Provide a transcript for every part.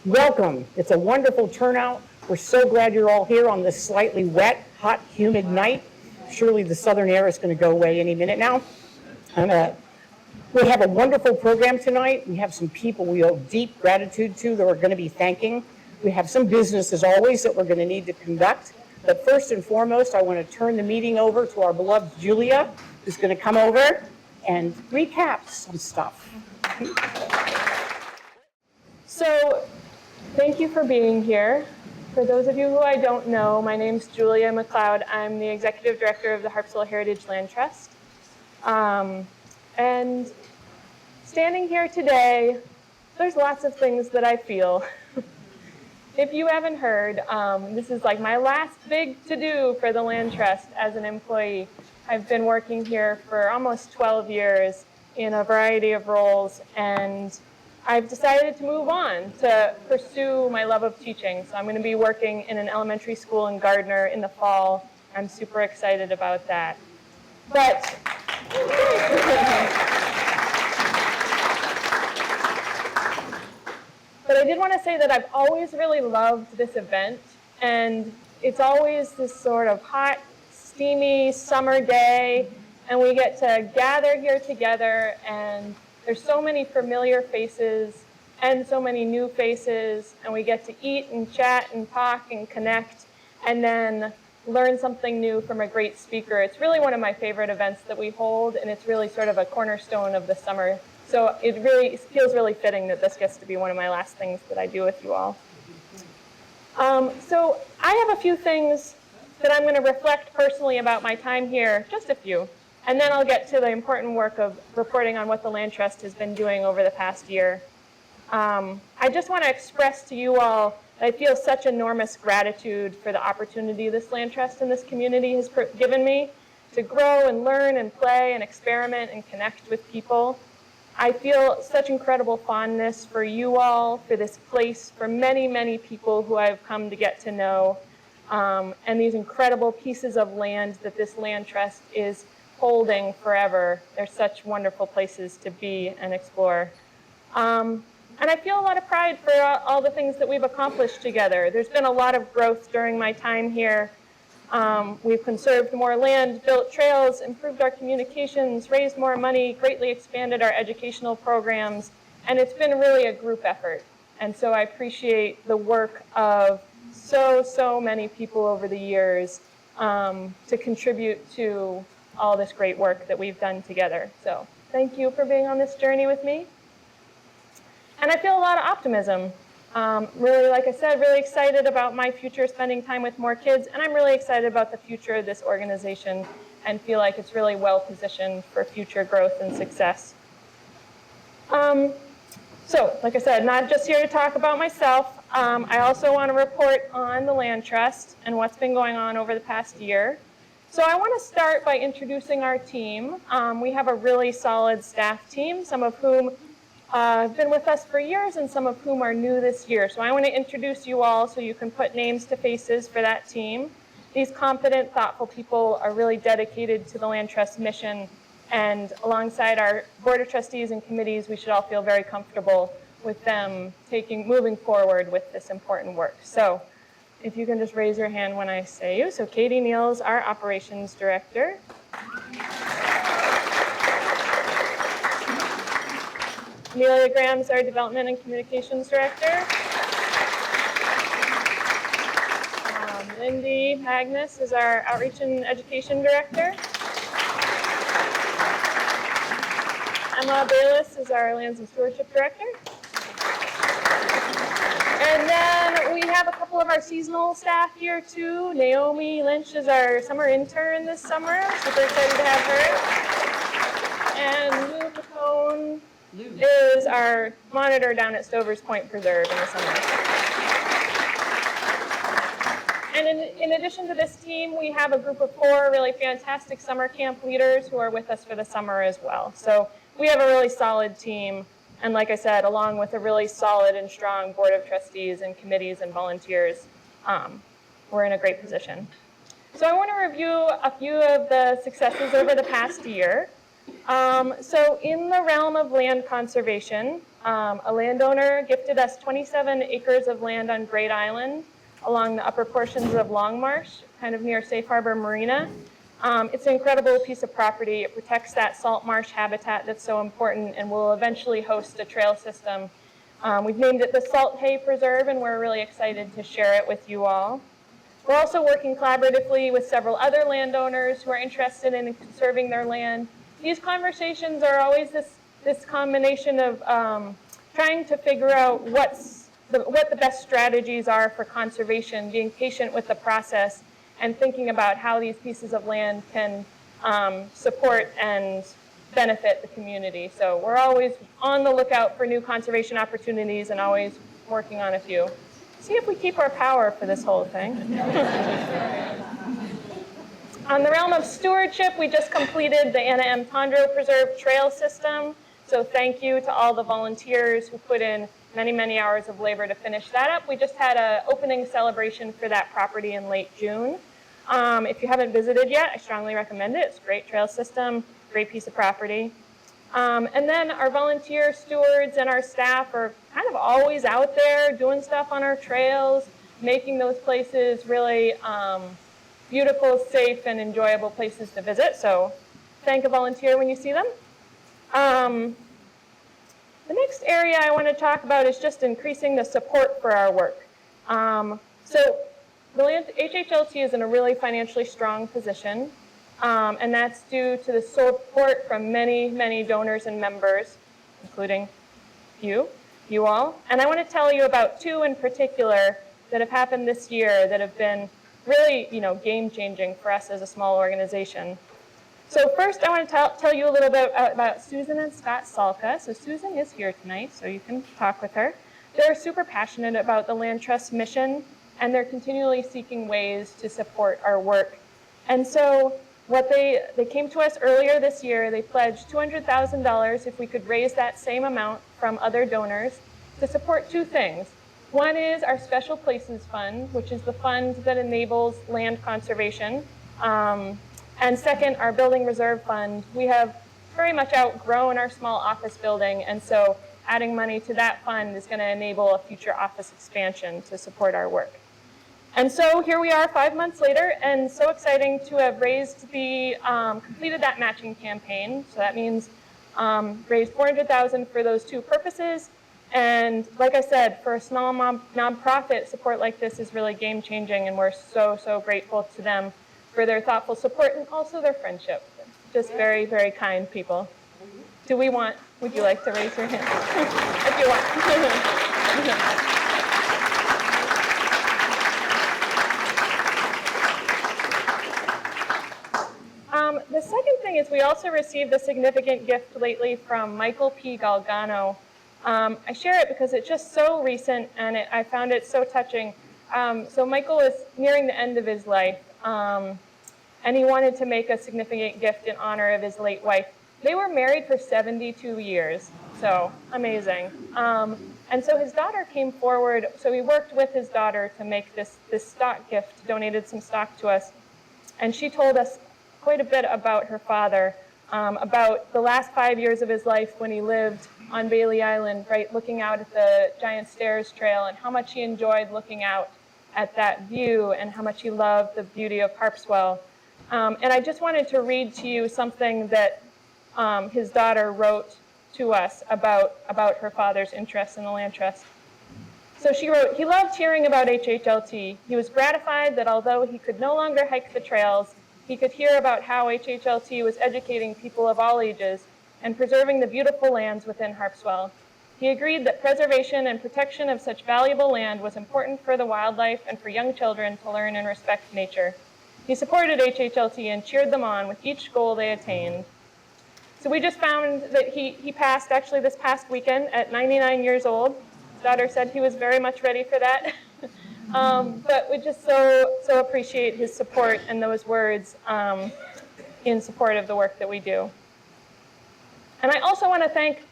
welcome. It's a wonderful turnout. We're so glad you're all here on this slightly wet, hot, humid night. Surely the southern air is going to go away any minute now. We have a wonderful program tonight. We have some people we owe deep gratitude to that we're going to be thanking. We have some business, as always, that we're going to need to conduct. But first and foremost, I want to turn the meeting over to our beloved Julia, who's going to come over and recap some stuff. So, thank you for being here. For those of you who I don't know, my name's Julia McLeod. I'm the Executive Director of the Harpswell Heritage Land Trust. And standing here today, there's lots of things that I feel. If you haven't heard, this is like my last big to-do for the Land Trust as an employee. I've been working here for almost 12 years in a variety of roles, and I've decided to move on to pursue my love of teaching. So I'm going to be working in an elementary school in Gardner in the fall. I'm super excited about that. But I did want to say that I've always really loved this event, and it's always this sort of hot, steamy summer day, and we get to gather here together, and there's so many familiar faces and so many new faces, and we get to eat and chat and talk and connect, and then learn something new from a great speaker. It's really one of my favorite events that we hold, and it's really sort of a cornerstone of the summer. So it really feels really fitting that this gets to be one of my last things that I do with you all. So I have a few things that I'm going to reflect personally about my time here, just a few, and then I'll get to the important work of reporting on what the Land Trust has been doing over the past year. I just want to express to you all that I feel such enormous gratitude for the opportunity this Land Trust and this community has given me to grow and learn and play and experiment and connect with people. I feel such incredible fondness for you all, for this place, for many, many people who I've come to get to know, and these incredible pieces of land that this Land Trust is holding forever. They're such wonderful places to be and explore. And I feel a lot of pride for all the things that we've accomplished together. There's been a lot of growth during my time here. We've conserved more land, built trails, improved our communications, raised more money, greatly expanded our educational programs, and it's been really a group effort. And so I appreciate the work of so many people over the years to contribute to all this great work that we've done together. So thank you for being on this journey with me. And I feel a lot of optimism. Really, like I said, really excited about my future, spending time with more kids, and I'm really excited about the future of this organization and feel like it's really well positioned for future growth and success. So, like I said, not just here to talk about myself. I also want to report on the Land Trust and what's been going on over the past year. So I want to start by introducing our team. We have a really solid staff team, some of whom have been with us for years and some of whom are new this year. So I want to introduce you all so you can put names to faces for that team. These competent, thoughtful people are really dedicated to the Land Trust mission, and alongside our Board of Trustees and committees, we should all feel very comfortable with them moving forward with this important work. So if you can just raise your hand when I say you. So Katie Neals, our Operations Director. Amelia Graham's our Development and Communications Director. Lindy Magnus is our Outreach and Education Director. Emma Bayless is our Lands and Stewardship Director. And then we have a couple of our seasonal staff here too. Naomi Lynch is our summer intern this summer. Super excited to have her. And Lou Pacone is our monitor down at Stover's Point Preserve in the summer. And in addition to this team, we have a group of 4 really fantastic summer camp leaders who are with us for the summer as well. So we have a really solid team. And like I said, along with a really solid and strong Board of Trustees and committees and volunteers, we're in a great position. So I want to review a few of the successes over the past year. So in the realm of land conservation, A landowner gifted us 27 acres of land on Great Island along the upper portions of Long Marsh, kind of near Safe Harbor Marina. It's an incredible piece of property. It protects that salt marsh habitat that's so important and will eventually host a trail system. We've named it the Salt Hay Preserve, and we're really excited to share it with you all. We're also working collaboratively with several other landowners who are interested in conserving their land. These conversations are always this combination of trying to figure out what the best strategies are for conservation, being patient with the process, and thinking about how these pieces of land can support and benefit the community. So we're always on the lookout for new conservation opportunities and always working on a few. See if we keep our power for this whole thing. On the realm of stewardship, we just completed the Anna M. Tondreau Preserve Trail System. So thank you to all the volunteers who put in many, many hours of labor to finish that up. We just had an opening celebration for that property in late June. If you haven't visited yet, I strongly recommend it. It's a great trail system, great piece of property. And then our volunteer stewards and our staff are kind of always out there doing stuff on our trails, making those places really beautiful, safe, and enjoyable places to visit. So thank a volunteer when you see them. The next area I want to talk about is just increasing the support for our work. So the HHLT is in a really financially strong position. And that's due to the support from many, many donors and members, including you all. And I want to tell you about two in particular that have happened this year that have been really, game-changing for us as a small organization. So first, I want to tell you a little bit about Susan and Scott Salka. So Susan is here tonight, so you can talk with her. They're super passionate about the Land Trust mission, and they're continually seeking ways to support our work. And so they came to us earlier this year. They pledged $200,000 if we could raise that same amount from other donors to support two things. One is our Special Places Fund, which is the fund that enables land conservation. And second, our Building Reserve Fund. We have very much outgrown our small office building, and so adding money to that fund is going to enable a future office expansion to support our work. And so here we are 5 months later, and so exciting to have completed that matching campaign. So that means raised $400,000 for those two purposes. And like I said, for a small nonprofit, support like this is really game-changing, and we're so, so grateful to them for their thoughtful support and also their friendship. Just very, very kind people. Would you like to raise your hand? If you want. The second thing is we also received a significant gift lately from Michael P. Galgano. I share it because it's just so recent, and I found it so touching. So Michael is nearing the end of his life, and he wanted to make a significant gift in honor of his late wife. They were married for 72 years, so amazing. And so his daughter came forward, so we worked with his daughter to make this stock gift, donated some stock to us, and she told us quite a bit about her father, about the last 5 years of his life when he lived on Bailey Island, right, looking out at the Giant Stairs Trail, and how much he enjoyed looking out at that view, and how much he loved the beauty of Harpswell. And I just wanted to read to you something that his daughter wrote to us about her father's interest in the Land Trust. So she wrote, "He loved hearing about HHLT. He was gratified that although he could no longer hike the trails, he could hear about how HHLT was educating people of all ages and preserving the beautiful lands within Harpswell. He agreed that preservation and protection of such valuable land was important for the wildlife and for young children to learn and respect nature. He supported HHLT and cheered them on with each goal they attained." So we just found that he passed actually this past weekend at 99 years old. His daughter said he was very much ready for that. But we just so appreciate his support and those words in support of the work that we do. And I also want to thank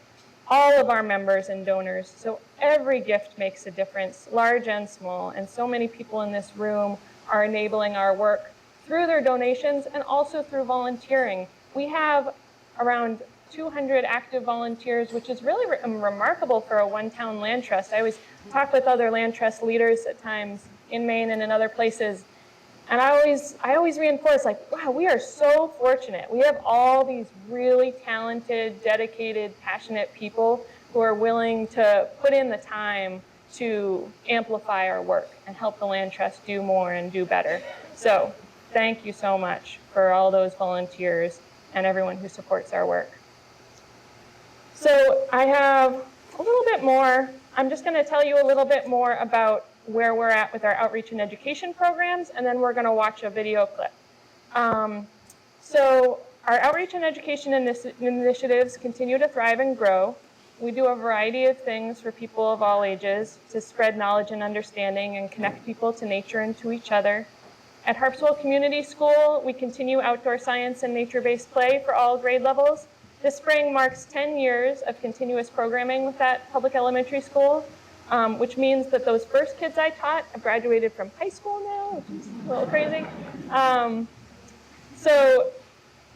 all of our members and donors. So every gift makes a difference, large and small, and so many people in this room are enabling our work through their donations and also through volunteering. We have around 200 active volunteers, which is really remarkable for a one-town land trust. I always talk with other land trust leaders at times in Maine and in other places, and I always reinforce, like, wow, we are so fortunate. We have all these really talented, dedicated, passionate people who are willing to put in the time to amplify our work and help the Land Trust do more and do better. So thank you so much for all those volunteers and everyone who supports our work. So I have a little bit more. I'm just going to tell you a little bit more about where we're at with our outreach and education programs, and then we're going to watch a video clip. So our outreach and education initiatives continue to thrive and grow. We do a variety of things for people of all ages to spread knowledge and understanding and connect people to nature and to each other. At Harpswell Community School, we continue outdoor science and nature-based play for all grade levels. This spring marks 10 years of continuous programming with that public elementary school, which means that those first kids I taught have graduated from high school now, which is a little crazy. So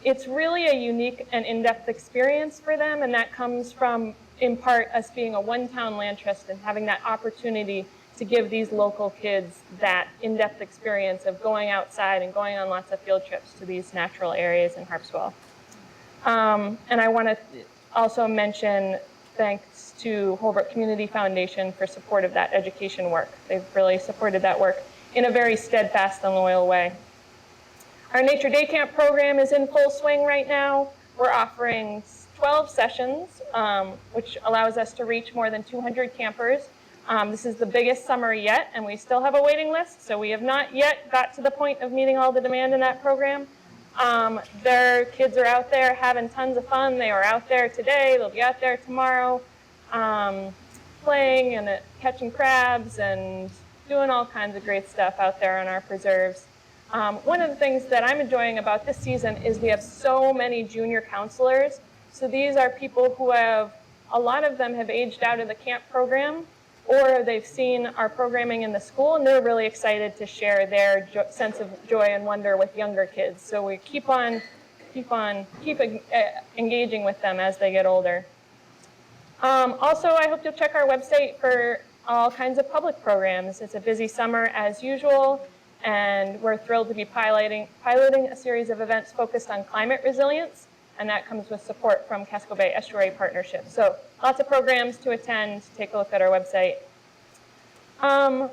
it's really a unique and in-depth experience for them, and that comes from, in part, us being a one-town land trust and having that opportunity to give these local kids that in-depth experience of going outside and going on lots of field trips to these natural areas in Harpswell. And I want to also mention thanks to Holbrook Community Foundation for support of that education work. They've really supported that work in a very steadfast and loyal way. Our Nature Day Camp program is in full swing right now. We're offering 12 sessions, which allows us to reach more than 200 campers. This is the biggest summer yet, and we still have a waiting list, so we have not yet got to the point of meeting all the demand in that program. Their kids are out there having tons of fun. They are out there today. They'll be out there tomorrow, playing and catching crabs and doing all kinds of great stuff out there on our preserves. One of the things that I'm enjoying about this season is we have so many junior counselors. So these are people who have, a lot of them have aged out of the camp program, or they've seen our programming in the school, and they're really excited to share their sense of joy and wonder with younger kids. So we keep engaging with them as they get older. Also, I hope you'll check our website for all kinds of public programs. It's a busy summer as usual, and we're thrilled to be piloting a series of events focused on climate resilience, and that comes with support from Casco Bay Estuary Partnership. So lots of programs to attend. Take a look at our website. And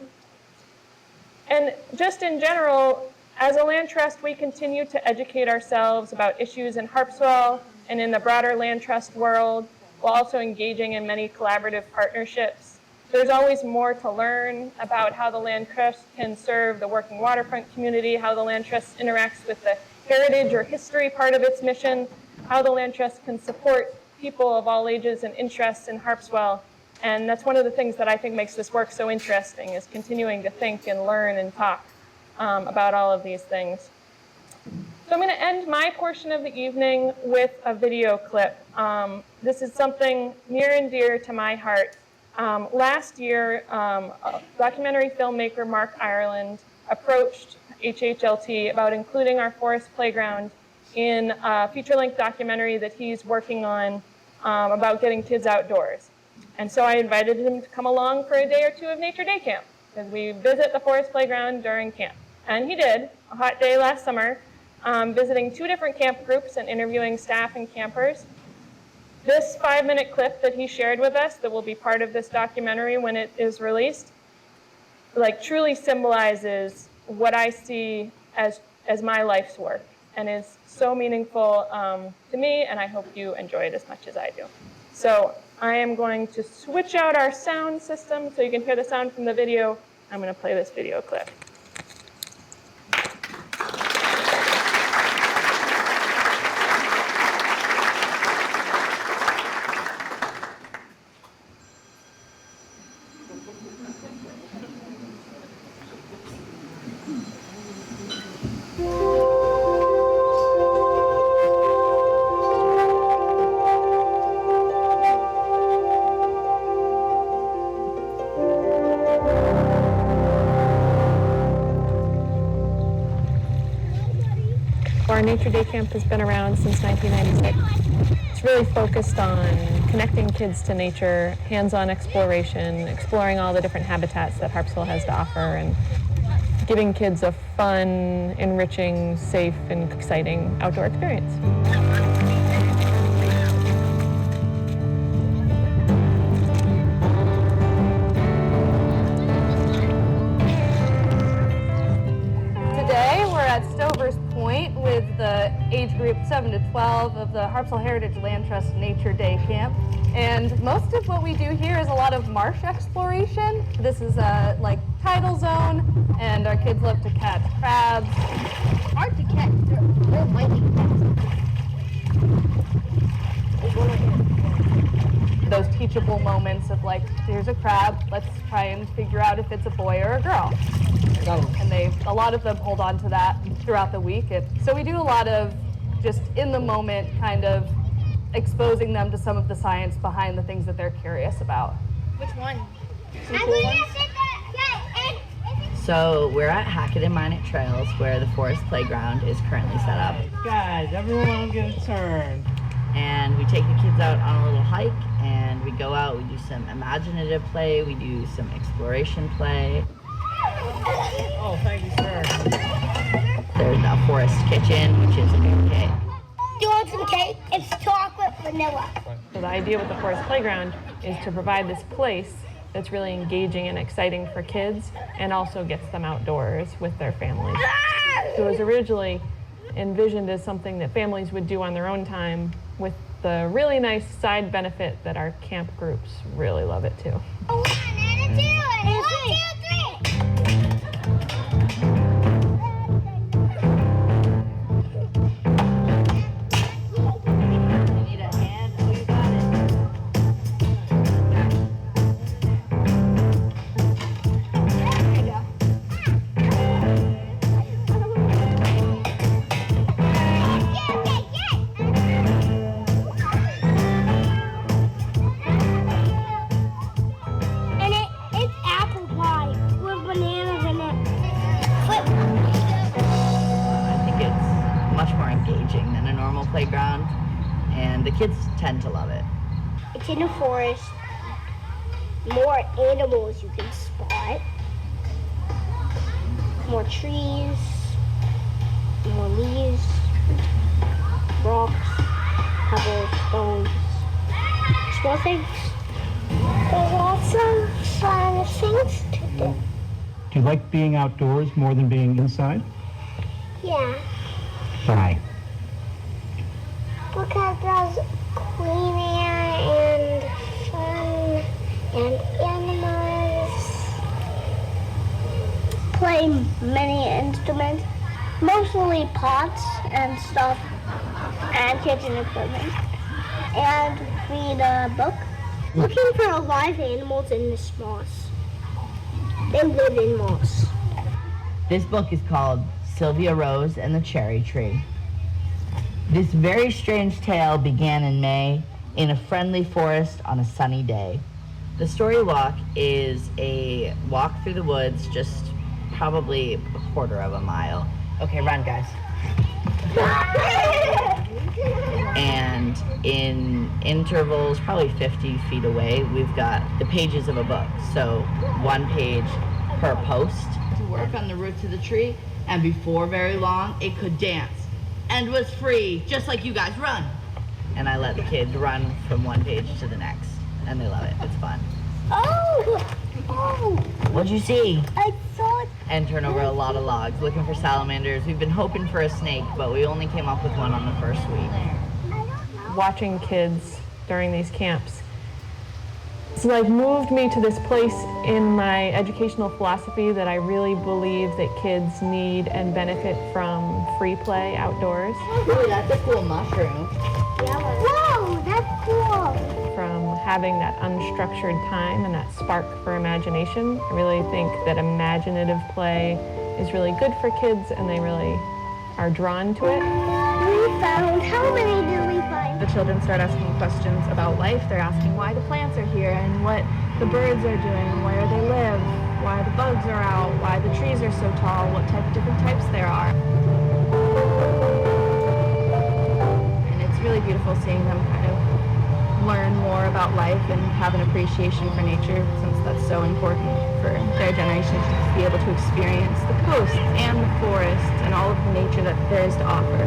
just in general, as a land trust, we continue to educate ourselves about issues in Harpswell and in the broader land trust world, while also engaging in many collaborative partnerships. There's always more to learn about how the land trust can serve the working waterfront community, how the land trust interacts with the heritage or history part of its mission, how the land trust can support people of all ages and interests in Harpswell. And that's one of the things that I think makes this work so interesting, is continuing to think and learn and talk about all of these things. So I'm going to end my portion of the evening with a video clip. This is something near and dear to my heart. Last year, documentary filmmaker Mark Ireland approached HHLT about including our forest playground in a feature-length documentary that he's working on about getting kids outdoors. And so I invited him to come along for a day or two of Nature Day Camp, because we visit the forest playground during camp. And he did, a hot day last summer, visiting 2 different camp groups and interviewing staff and campers. This 5-minute clip that he shared with us that will be part of this documentary when it is released, like, truly symbolizes what I see as my life's work, and is so meaningful to me, and I hope you enjoy it as much as I do. So I am going to switch out our sound system so you can hear the sound from the video. I'm going to play this video clip. Our Nature Day Camp has been around since 1996. It's really focused on connecting kids to nature, hands-on exploration, exploring all the different habitats that Harpswell has to offer, and giving kids a fun, enriching, safe, and exciting outdoor experience. Today we're at Stover's Point with the age group 7 to 12 of the Harpswell Heritage Land Trust Nature Day Camp. And most of what we do here is a lot of marsh exploration. This is a tidal zone, and our kids love to catch crabs. Hard to catch. They're biting fast. Those teachable moments of here's a crab, let's try and figure out if it's a boy or a girl. And a lot of them hold on to that throughout the week. So we do a lot of just in the moment kind of exposing them to some of the science behind the things that they're curious about. Which one? Some cool ones. So we're at Hackett and Minot Trails where the forest playground is currently set up. Guys, everyone get a turn. And we take the kids out on a little hike and we go out, we do some imaginative play, we do some exploration play. Oh, thank you, sir. There's a forest kitchen, which is a good cake. Do you want some cake? It's chocolate vanilla. So the idea with the forest playground is to provide this place that's really engaging and exciting for kids and also gets them outdoors with their families. So it was originally envisioned as something that families would do on their own time with the really nice side benefit that our camp groups really love it too. 1 and a 2 and 1, 2, 3. You need a hand? Oh, you got it. There you go. And it's apple pie with bananas in it. I think it's much more engaging than a normal playground and the kids tend to love it. It's in a forest. More animals you can spot. More trees. More leaves. Rocks. Pebbles. Stones. Small things. There's lots of fun things to do. Do you like being outdoors more than being inside? Yeah. Why? Because there's clean air and fun and animals. Play many instruments, mostly pots and stuff, and kitchen equipment. And read a book. Looking for live animals in this moss. They live in moss. This book is called Sylvia Rose and the Cherry Tree. This very strange tale began in May in a friendly forest on a sunny day. The story walk is a walk through the woods, just probably a quarter of a mile. Okay, run, guys. And in intervals, probably 50 feet away, we've got the pages of a book. So 1 page per post. To work on the roots of the tree, and before very long, it could dance and was free, just like you guys. Run. And I let the kids run from 1 page to the next, and they love it. It's fun. Oh! What'd you see? I saw it. And turn over a lot of logs, looking for salamanders. We've been hoping for a snake, but we only came up with one on the first week. Watching kids during these camps, it's moved me to this place in my educational philosophy that I really believe that kids need and benefit from free play outdoors. Ooh, that's a cool mushroom. Whoa, that's cool. From having that unstructured time and that spark for imagination. I really think that imaginative play is really good for kids and they really are drawn to it. How many did we find? The children start asking questions about life. They're asking why the plants are here and what the birds are doing, where they live, why the bugs are out, why the trees are so tall, what different types there are. And it's really beautiful seeing them kind of learn more about life and have an appreciation for nature, since that's so important for their generation to be able to experience the coasts and the forests and all of the nature that there is to offer.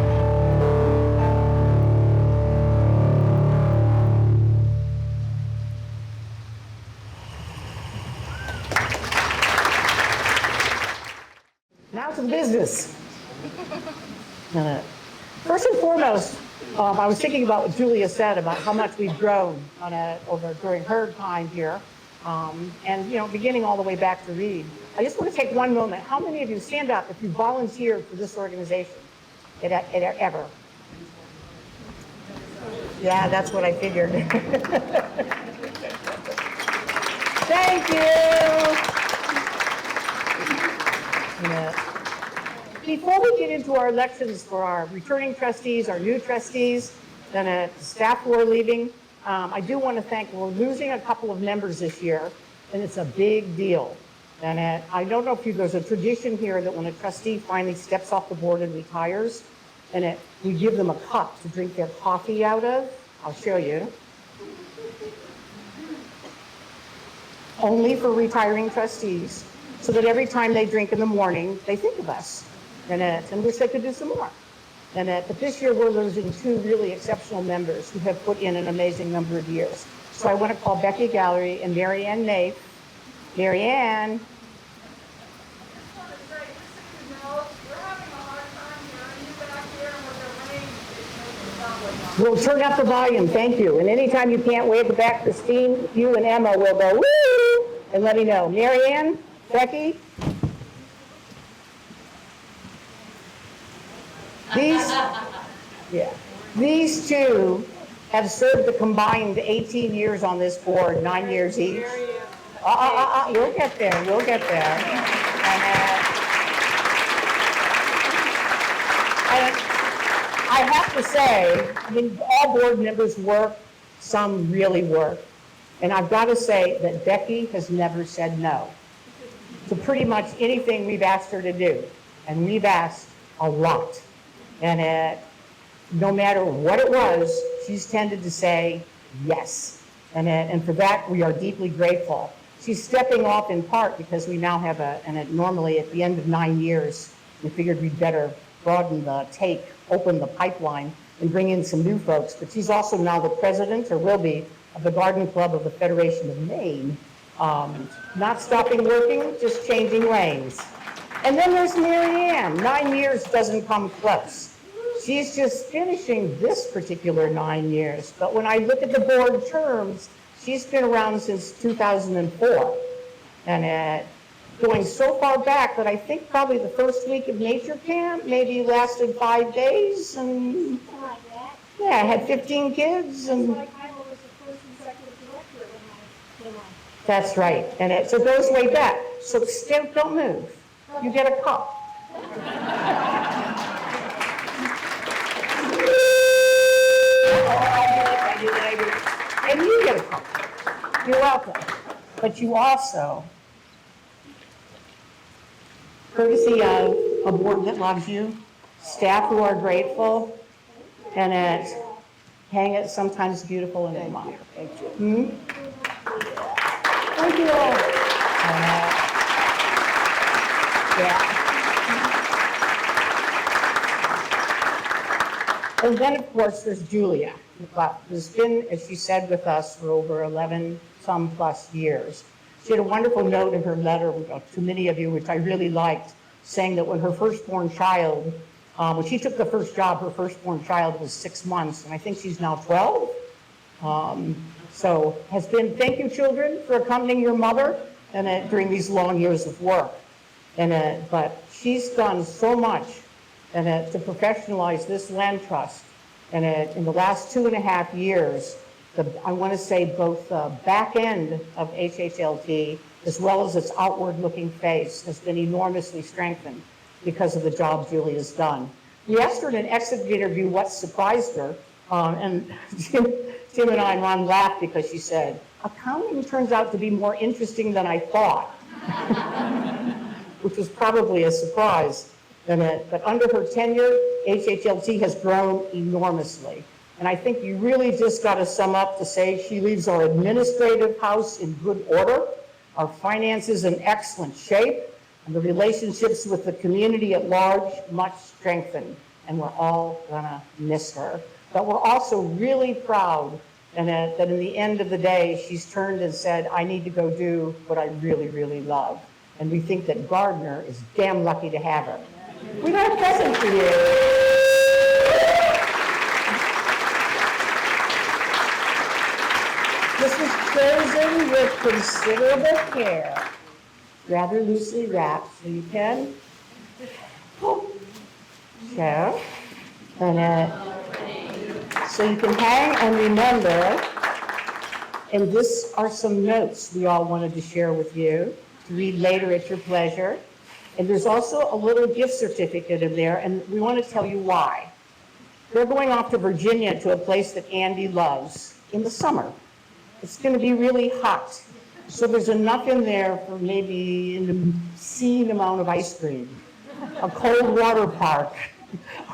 Now to the business. First and foremost, I was thinking about what Julia said about how much we've grown during her time here, and beginning all the way back to Reed. I just want to take one moment. How many of you stand up if you volunteered for this organization ever? Yeah, that's what I figured. Thank you. Before we get into our elections for our returning trustees, our new trustees, and staff who are leaving, I do want to thank, we're losing a couple of members this year, and it's a big deal. And I don't know if there's a tradition here that when a trustee finally steps off the board and retires, and we give them a cup to drink their coffee out of. I'll show you. Only for retiring trustees, so that every time they drink in the morning, they think of us and wish they could do some more. But this year we're losing two really exceptional members who have put in an amazing number of years. So I want to call Becky Gallery and Mary Ann Nafe. Mary Ann. We'll turn up the volume, thank you. And anytime you can't wave back Christine, you and Emma will go woo and let me know. Mary Ann, Becky. These two have served a combined 18 years on this board, 9 years each. We'll get there, we'll get there. I have to say, all board members work, some really work. And I've got to say that Becky has never said no to pretty much anything we've asked her to do. And we've asked a lot. And no matter what it was, she's tended to say yes. And for that, we are deeply grateful. She's stepping off in part because we now have normally at the end of 9 years, we figured we'd better broaden the take, open the pipeline, and bring in some new folks. But she's also now the president, or will be, of the Garden Club of the Federation of Maine. Not stopping working, just changing lanes. And then there's Mary Ann. 9 years doesn't come close. She's just finishing this particular 9 years. But when I look at the board terms, she's been around since 2004. And going so far back that I think probably the first week of nature camp maybe lasted 5 days. And yeah, I had 15 kids. And that's right. And so it goes way back. So don't move. You get a cup. I did. And you get a cup. You're welcome. But you also, courtesy of a board that loves you, staff who are grateful, and hang it sometimes beautiful and admire. Thank you. Thank you all. And then, of course, there's Julia, who's been, as she said, with us for over 11 some plus years. She had a wonderful note in her letter to many of you, which I really liked, saying that when her firstborn child, when she took the first job, her firstborn child was 6 months, and I think she's now 12. So thank you, children, for accompanying your mother and during these long years of work. But she's done so much to professionalize this land trust. And in the last 2.5 years, I want to say both the back end of HHLT as well as its outward-looking face has been enormously strengthened because of the job Julie has done. We asked her in an exit interview what surprised her, and Tim and I and Ron laughed because she said, accounting turns out to be more interesting than I thought, which was probably a surprise. But under her tenure, HHLT has grown enormously. And I think you really just got to sum up to say she leaves our administrative house in good order, our finances in excellent shape, and the relationships with the community at large much strengthened. And we're all gonna miss her. But we're also really proud that in the end of the day, she's turned and said, I need to go do what I really, really love. And we think that Gardner is damn lucky to have her. We got a present for you. This was chosen with considerable care, rather loosely wrapped, so you can. So, so you can hang and remember. And this are some notes we all wanted to share with you to read later at your pleasure. And there's also a little gift certificate in there, and we want to tell you why. We're going off to Virginia to a place that Andy loves in the summer. It's going to be really hot. So there's enough in there for maybe an obscene amount of ice cream, a cold water park,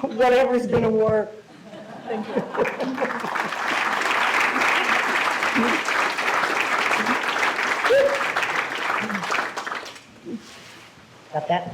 whatever's going to work. Thank you. Got that?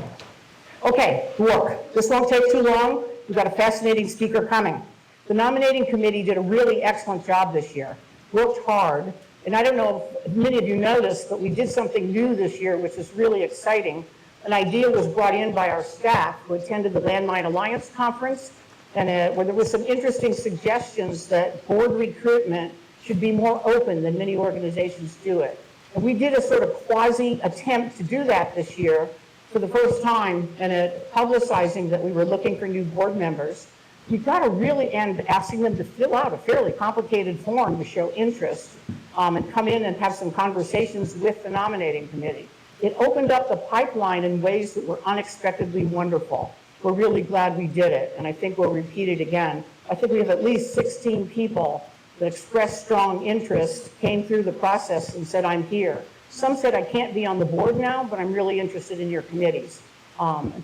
Okay, work. This won't take too long. We've got a fascinating speaker coming. The nominating committee did a really excellent job this year. Worked hard, and I don't know if many of you noticed, but we did something new this year, which is really exciting. An idea was brought in by our staff who attended the Landmine Alliance Conference, and where there was some interesting suggestions that board recruitment should be more open than many organizations do it. And we did a sort of quasi attempt to do that this year for the first time, and publicizing that we were looking for new board members. You've got to really end asking them to fill out a fairly complicated form to show interest and come in and have some conversations with the nominating committee. It opened up the pipeline in ways that were unexpectedly wonderful. We're really glad we did it, and I think we'll repeat it again. I think we have at least 16 people that expressed strong interest, came through the process and said, I'm here. Some said, I can't be on the board now, but I'm really interested in your committees.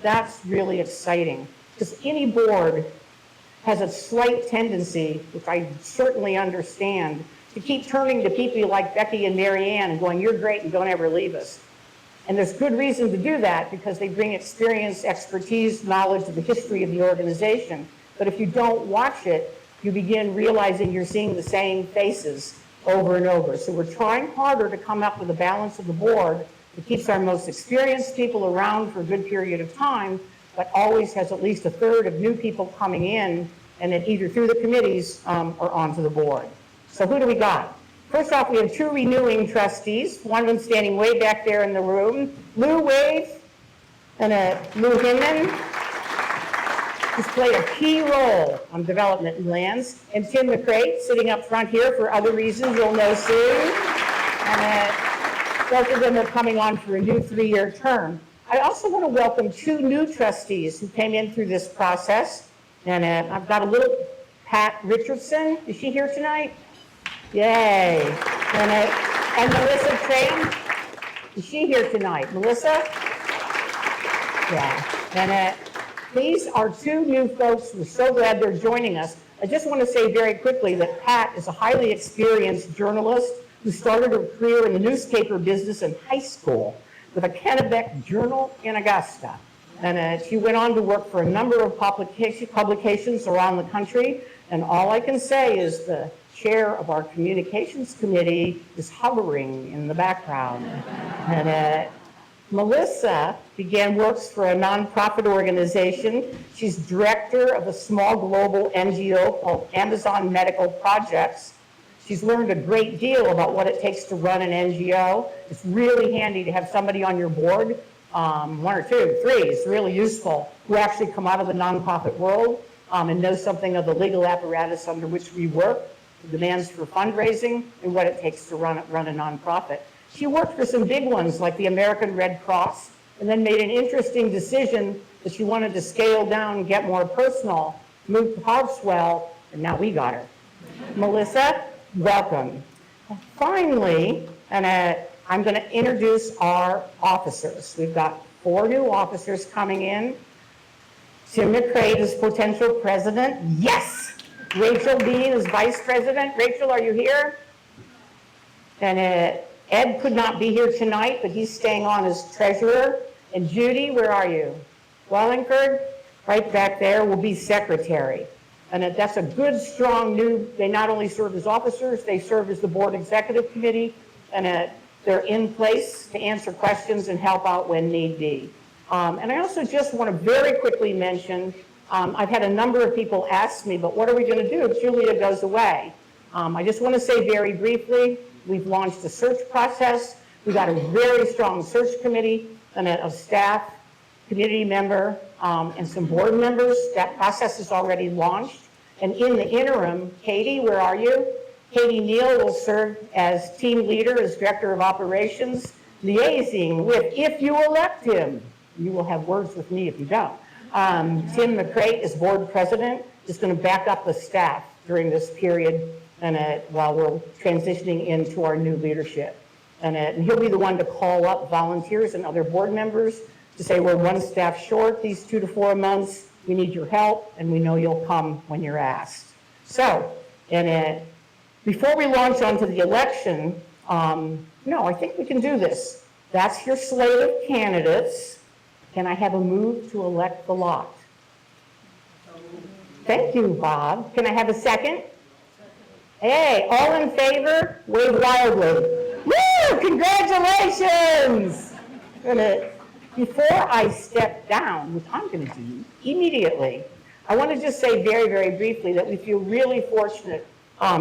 That's really exciting, because any board has a slight tendency, which I certainly understand, to keep turning to people like Becky and Mary Ann and going, you're great and don't ever leave us. And there's good reason to do that because they bring experience, expertise, knowledge of the history of the organization. But if you don't watch it, you begin realizing you're seeing the same faces over and over. So we're trying harder to come up with a balance of the board that keeps our most experienced people around for a good period of time, but always has at least a third of new people coming in, and then either through the committees or onto the board. So who do we got? First off, we have two renewing trustees, one of them standing way back there in the room, Lou Wade and Lou Hinman, who's played a key role on development and lands, and Tim McCray sitting up front here for other reasons you'll know soon. And both of them are coming on for a new 3-year term. I also want to welcome two new trustees who came in through this process. And I've got a little Pat Richardson. Is she here tonight? Yay. And Melissa Train. Is she here tonight? Melissa? Yeah. And these are two new folks. We're so glad they're joining us. I just want to say very quickly that Pat is a highly experienced journalist who started her career in the newspaper business in high school with a Kennebec Journal in Augusta. And she went on to work for a number of publications around the country. And all I can say is the chair of our communications committee is hovering in the background. And Melissa works for a nonprofit organization. She's director of a small global NGO called Amazon Medical Projects. She's learned a great deal about what it takes to run an NGO. It's really handy to have somebody on your board, 1 or 2, 3, it's really useful, who actually come out of the nonprofit world and know something of the legal apparatus under which we work, the demands for fundraising, and what it takes to run a nonprofit. She worked for some big ones like the American Red Cross, and then made an interesting decision that she wanted to scale down and get more personal, moved to Harpswell, and now we got her. Melissa, welcome. Finally, and I'm going to introduce our officers. We've got 4 new officers coming in. Tim McCray is potential president. Yes! Rachel Bean is vice president. Rachel, are you here? And Ed could not be here tonight, but he's staying on as treasurer. And Judy, where are you? Wallingford, right back there, will be secretary. And that's a good, strong new, they not only serve as officers, they serve as the board executive committee, and they're in place to answer questions and help out when need be. And I also just want to very quickly mention, I've had a number of people ask me, but what are we going to do if Julia goes away? I just want to say very briefly, we've launched a search process. We got a very strong search committee and a staff, community member, and some board members. That process is already launched. And in the interim, Katie, where are you? Katie Neal will serve as team leader, as director of operations, liaising with, if you elect him, you will have words with me if you don't. Tim McCrate is board president, is going to back up the staff during this period and while we're transitioning into our new leadership. And he'll be the one to call up volunteers and other board members to say, we're one staff short these 2 to 4 months, we need your help, and we know you'll come when you're asked. So, before we launch onto the election, no, I think we can do this. That's your slate of candidates. Can I have a move to elect the lot? Thank you, Bob. Can I have a second? Hey, all in favor? Wave wildly. Woo! Congratulations! Before I step down, which I'm going to do immediately, I want to just say very, very briefly that we feel really fortunate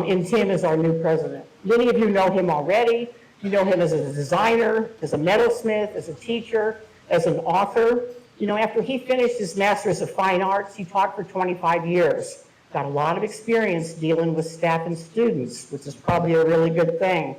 in Tim as our new president. Many of you know him already. You know him as a designer, as a metalsmith, as a teacher, as an author. You know, after he finished his Master's of Fine Arts, he taught for 25 years. Got a lot of experience dealing with staff and students, which is probably a really good thing.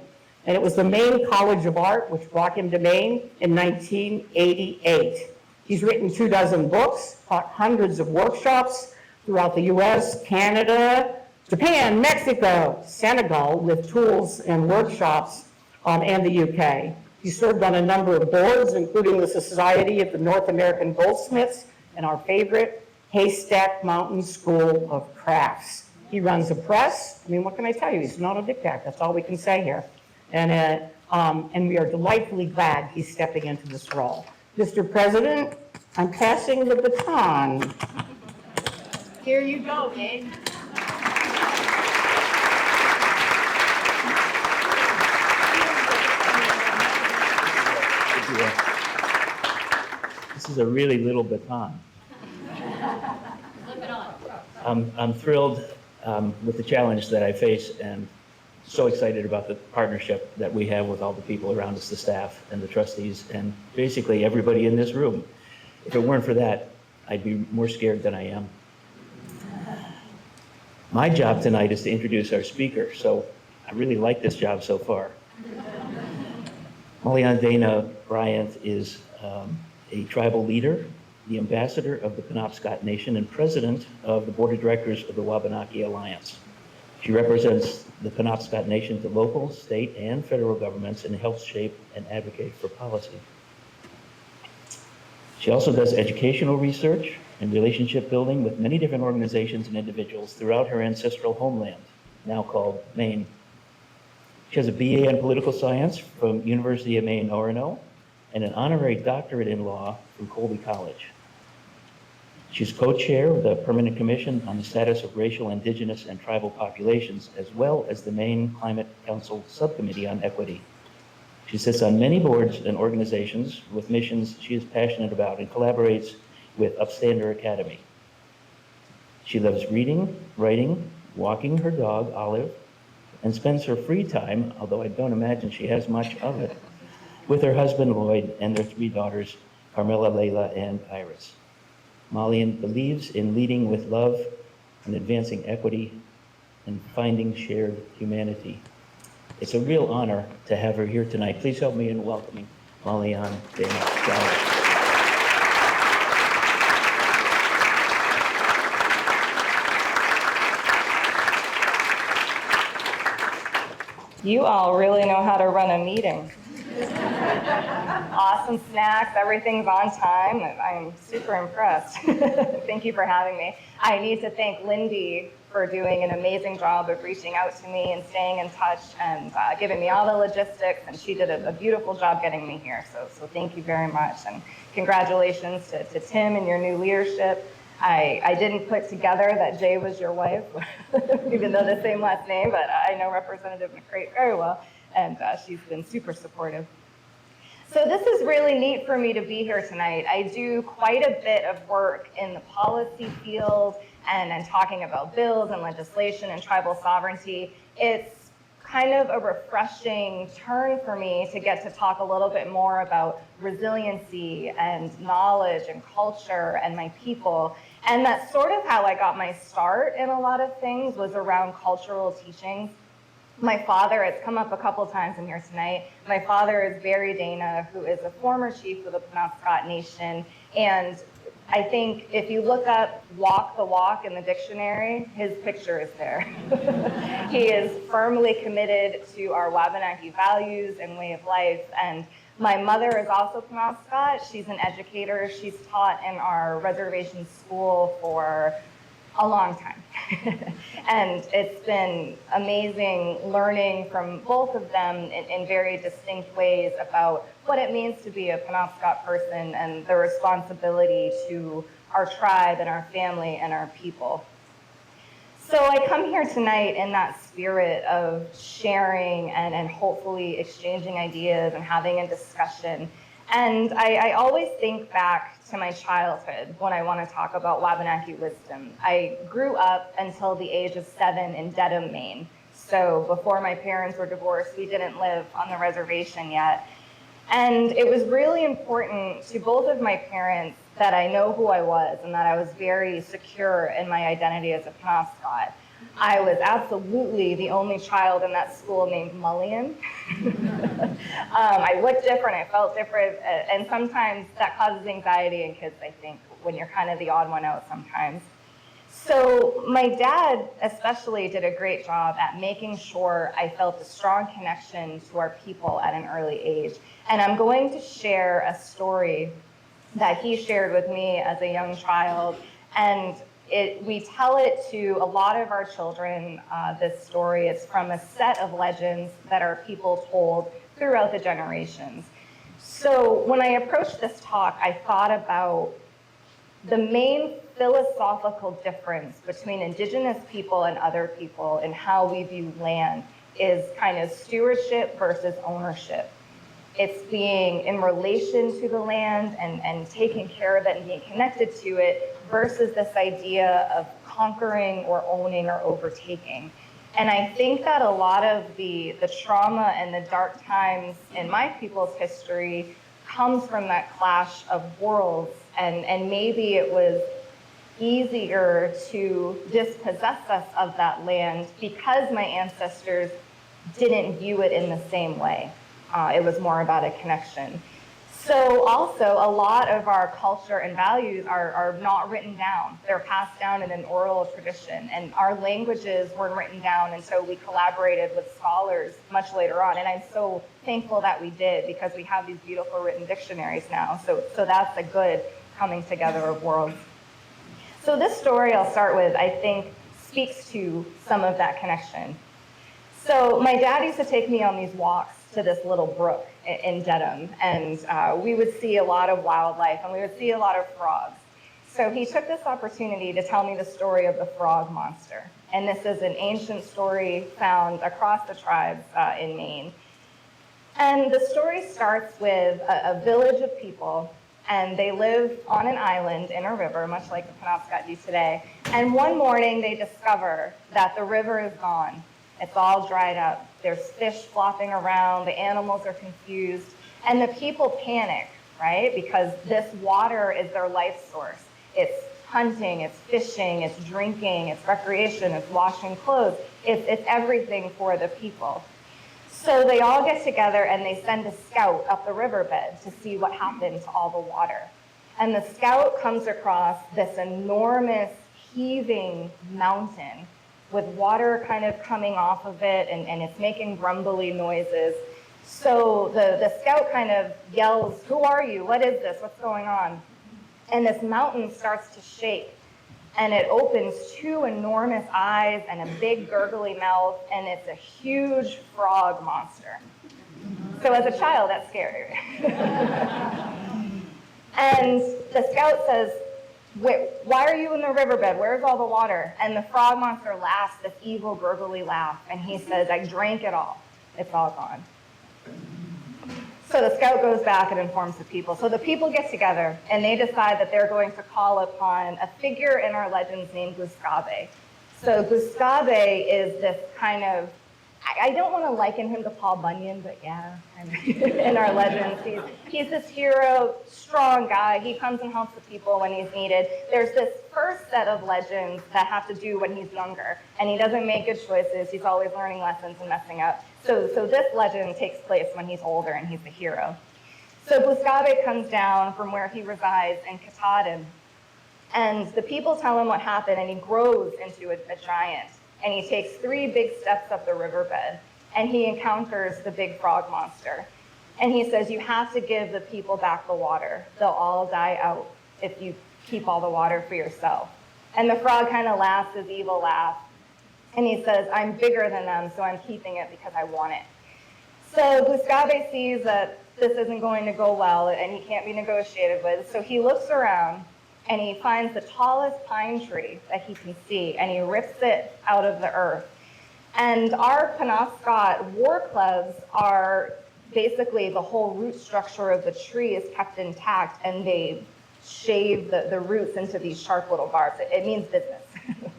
And it was the Maine College of Art which brought him to Maine in 1988. He's written 24 books, taught hundreds of workshops throughout the US, Canada, Japan, Mexico, Senegal, with tools and workshops, and the UK. He served on a number of boards, including the Society of the North American Goldsmiths and our favorite, Haystack Mountain School of Crafts. He runs a press. I mean, what can I tell you? He's an autodidact. That's all we can say here. And we are delightfully glad he's stepping into this role. Mr. President, I'm passing the baton. Here you go, Gabe. This is a really little baton. I'm thrilled with the challenge that I face and so excited about the partnership that we have with all the people around us, the staff and the trustees, and basically everybody in this room. If it weren't for that, I'd be more scared than I am. My job tonight is to introduce our speaker, so I really like this job so far. Malian Dana Bryant is a tribal leader, the ambassador of the Penobscot Nation, and president of the board of directors of the Wabanaki Alliance. She represents the Penobscot Nation to local, state, and federal governments and helps shape and advocate for policy. She also does educational research and relationship building with many different organizations and individuals throughout her ancestral homeland, now called Maine. She has a BA in political science from University of Maine, Orono, and an honorary doctorate in law from Colby College. She's co-chair of the Permanent Commission on the Status of Racial, Indigenous, and Tribal Populations, as well as the Maine Climate Council Subcommittee on Equity. She sits on many boards and organizations with missions she is passionate about and collaborates with Upstander Academy. She loves reading, writing, walking her dog, Olive, and spends her free time, although I don't imagine she has much of it, with her husband Lloyd and their 3 daughters, Carmela, Layla, and Iris. Malian believes in leading with love and advancing equity and finding shared humanity. It's a real honor to have her here tonight. Please help me in welcoming Malian Dana Bryant. You all really know how to run a meeting. Awesome snacks, everything's on time. I'm super impressed. Thank you for having me. I need to thank Lindy for doing an amazing job of reaching out to me and staying in touch and giving me all the logistics. And she did a beautiful job getting me here. So thank you very much. And congratulations to Tim and your new leadership. I didn't put together that Jay was your wife, even though the same last name, but I know Representative McCrate very well, and she's been super supportive. So this is really neat for me to be here tonight. I do quite a bit of work in the policy field and talking about bills and legislation and tribal sovereignty. It's kind of a refreshing turn for me to get to talk a little bit more about resiliency and knowledge and culture and my people. And that's sort of how I got my start in a lot of things, was around cultural teachings. My father, it's come up a couple times in here tonight, my father is Barry Dana, who is a former chief of the Penobscot Nation. And I think if you look up walk the walk in the dictionary, his picture is there. He is firmly committed to our Wabanaki values and way of life. And my mother is also Penobscot. She's an educator. She's taught in our reservation school for a long time. And it's been amazing learning from both of them in very distinct ways about what it means to be a Penobscot person and the responsibility to our tribe and our family and our people. So I come here tonight in that spirit of sharing and hopefully exchanging ideas and having a discussion. And I always think back to my childhood when I want to talk about Wabanaki wisdom. I grew up until the age of 7 in Dedham, Maine. So before my parents were divorced, we didn't live on the reservation yet. And it was really important to both of my parents that I know who I was and that I was very secure in my identity as a Penobscot. I was absolutely the only child in that school named Mullion. I looked different, I felt different, and sometimes that causes anxiety in kids, I think, when you're kind of the odd one out sometimes. So my dad especially did a great job at making sure I felt a strong connection to our people at an early age. And I'm going to share a story that he shared with me as a young child, and we tell it to a lot of our children, this story. It's from a set of legends that our people told throughout the generations. So when I approached this talk, I thought about the main philosophical difference between Indigenous people and other people and how we view land is kind of stewardship versus ownership. It's being in relation to the land and taking care of it and being connected to it versus this idea of conquering or owning or overtaking. And I think that a lot of the trauma and the dark times in my people's history comes from that clash of worlds. And maybe it was easier to dispossess us of that land because my ancestors didn't view it in the same way. It was more about a connection. So also, a lot of our culture and values are not written down. They're passed down in an oral tradition, and our languages weren't written down, and so we collaborated with scholars much later on. And I'm so thankful that we did, because we have these beautiful written dictionaries now. So that's a good coming together of worlds. So this story I'll start with, I think, speaks to some of that connection. So my dad used to take me on these walks to this little brook in Dedham, and we would see a lot of wildlife and we would see a lot of frogs. So he took this opportunity to tell me the story of the frog monster. And this is an ancient story found across the tribes in Maine. And the story starts with a village of people, and they live on an island in a river, much like the Penobscot do today. And one morning they discover that the river is gone. It's all dried up. There's fish flopping around, the animals are confused, and the people panic, right? Because this water is their life source. It's hunting, it's fishing, it's drinking, it's recreation, it's washing clothes. It's everything for the people. So they all get together and they send a scout up the riverbed to see what happened to all the water. And the scout comes across this enormous heaving mountain with water kind of coming off of it, and it's making grumbly noises. So the scout kind of yells, "Who are you? What is this? What's going on?" And this mountain starts to shake. and it opens 2 enormous eyes and a big gurgly mouth, and it's a huge frog monster. So as a child, that's scary. And the scout says, why are you in the riverbed? Where's all the water? And the frog monster laughs this evil, gurgly laugh, and he says, I drank it all. It's all gone. So the scout goes back and informs the people. So the people get together, and they decide that they're going to call upon a figure in our legends named Gustave. So Gustave is this kind of, I don't want to liken him to Paul Bunyan, but yeah, in our legends, he's this hero, strong guy. He comes and helps the people when he's needed. There's this first set of legends that have to do when he's younger, and he doesn't make good choices. He's always learning lessons and messing up. So this legend takes place when he's older and he's the hero. So Gustave comes down from where he resides in Katahdin, and the people tell him what happened, and he grows into a giant. And he takes 3 big steps up the riverbed, and he encounters the big frog monster. And he says, you have to give the people back the water. They'll all die out if you keep all the water for yourself. And the frog kind of laughs his evil laugh. And he says, I'm bigger than them, so I'm keeping it because I want it. So Gustave sees that this isn't going to go well, and he can't be negotiated with. So he looks around, and he finds the tallest pine tree that he can see, and he rips it out of the earth. And our Penobscot war clubs are basically the whole root structure of the tree is kept intact, and they shave the roots into these sharp little barbs. It means business.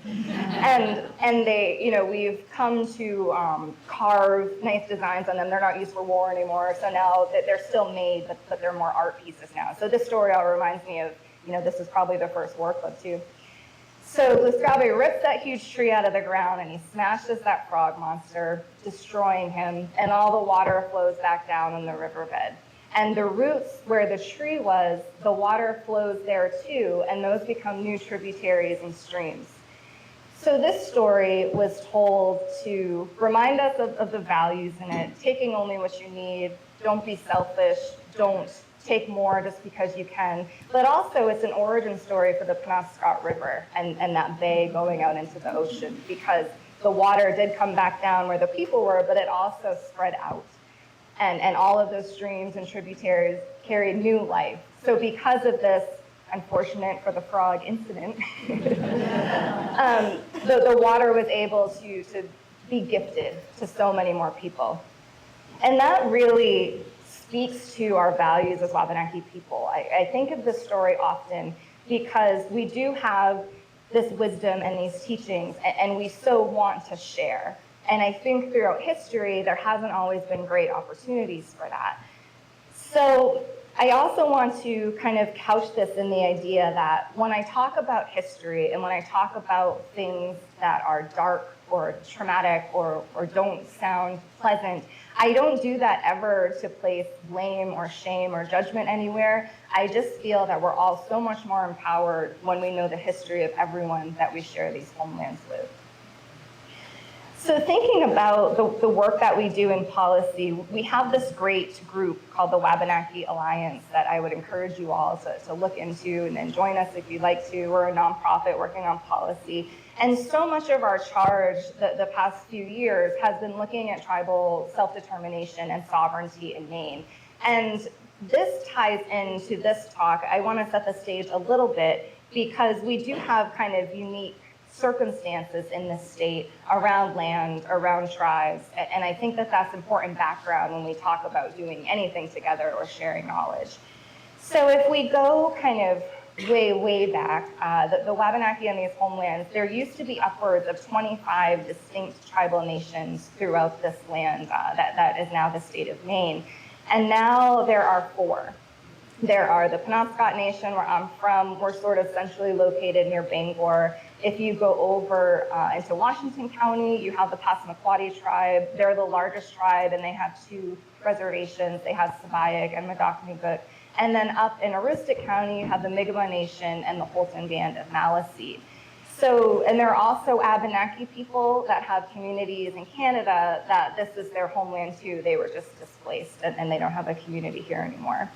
and they, we've come to carve nice designs on them. They're not used for war anymore, so now they're still made, but they're more art pieces now. So this story all reminds me of, this is probably the first war club too. So Gustave rips that huge tree out of the ground, and he smashes that frog monster, destroying him, and all the water flows back down in the riverbed. And the roots where the tree was, the water flows there too, and those become new tributaries and streams. So this story was told to remind us of the values in it, taking only what you need, don't be selfish, don't take more just because you can. But also it's an origin story for the Penobscot River and that bay going out into the ocean, because the water did come back down where the people were, but it also spread out. And all of those streams and tributaries carried new life. So because of this, unfortunate for the frog incident, the water was able to be gifted to so many more people. And that really speaks to our values as Wabanaki people. I think of this story often because we do have this wisdom and these teachings, and we so want to share. And I think throughout history, there hasn't always been great opportunities for that. So I also want to kind of couch this in the idea that when I talk about history and when I talk about things that are dark or traumatic or don't sound pleasant, I don't do that ever to place blame or shame or judgment anywhere. I just feel that we're all so much more empowered when we know the history of everyone that we share these homelands with. So thinking about the work that we do in policy, we have this great group called the Wabanaki Alliance that I would encourage you all to look into and then join us if you'd like to. We're a nonprofit working on policy. And so much of our charge the past few years has been looking at tribal self-determination and sovereignty in Maine. And this ties into this talk. I want to set the stage a little bit because we do have kind of unique circumstances in this state around land, around tribes, and I think that that's important background when we talk about doing anything together or sharing knowledge. So if we go kind of way back, the Wabanaki on these homelands, there used to be upwards of 25 distinct tribal nations throughout this land that is now the state of Maine, and now there are 4. There are the Penobscot Nation, where I'm from. We're sort of centrally located near Bangor. If you go over into Washington County, you have the Passamaquoddy tribe. They're the largest tribe, and they have 2 reservations. They have Sabayak and Madocnigut. And then up in Aroostook County, you have the Mi'kmaq Nation and the Holton Band of Maliseet. So, and there are also Abenaki people that have communities in Canada that this is their homeland too. They were just displaced, and they don't have a community here anymore.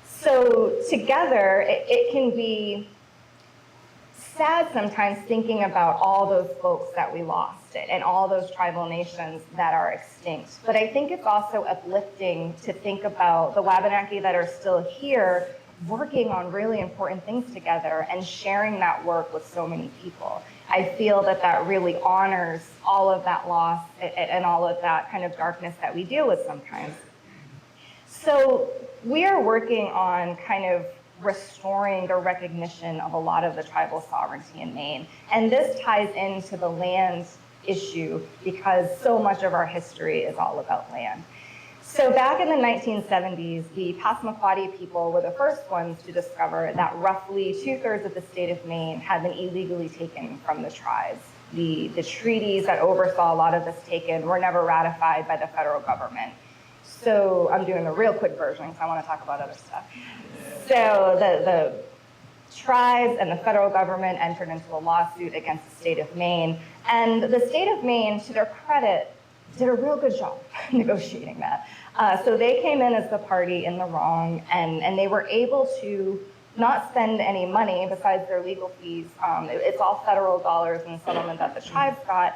So together, it can be sad sometimes thinking about all those folks that we lost and all those tribal nations that are extinct. But I think it's also uplifting to think about the Wabanaki that are still here working on really important things together and sharing that work with so many people. I feel that that really honors all of that loss and all of that kind of darkness that we deal with sometimes. So we are working on kind of restoring the recognition of a lot of the tribal sovereignty in Maine. And this ties into the land issue because so much of our history is all about land. So back in the 1970s, the Passamaquoddy people were the first ones to discover that roughly 2/3 of the state of Maine had been illegally taken from the tribes. The treaties that oversaw a lot of this taken were never ratified by the federal government. So I'm doing a real quick version because I want to talk about other stuff. So the tribes and the federal government entered into a lawsuit against the state of Maine. And the state of Maine, to their credit, did a real good job negotiating that. So they came in as the party in the wrong, and they were able to not spend any money besides their legal fees. It's all federal dollars in the settlement that the tribes got.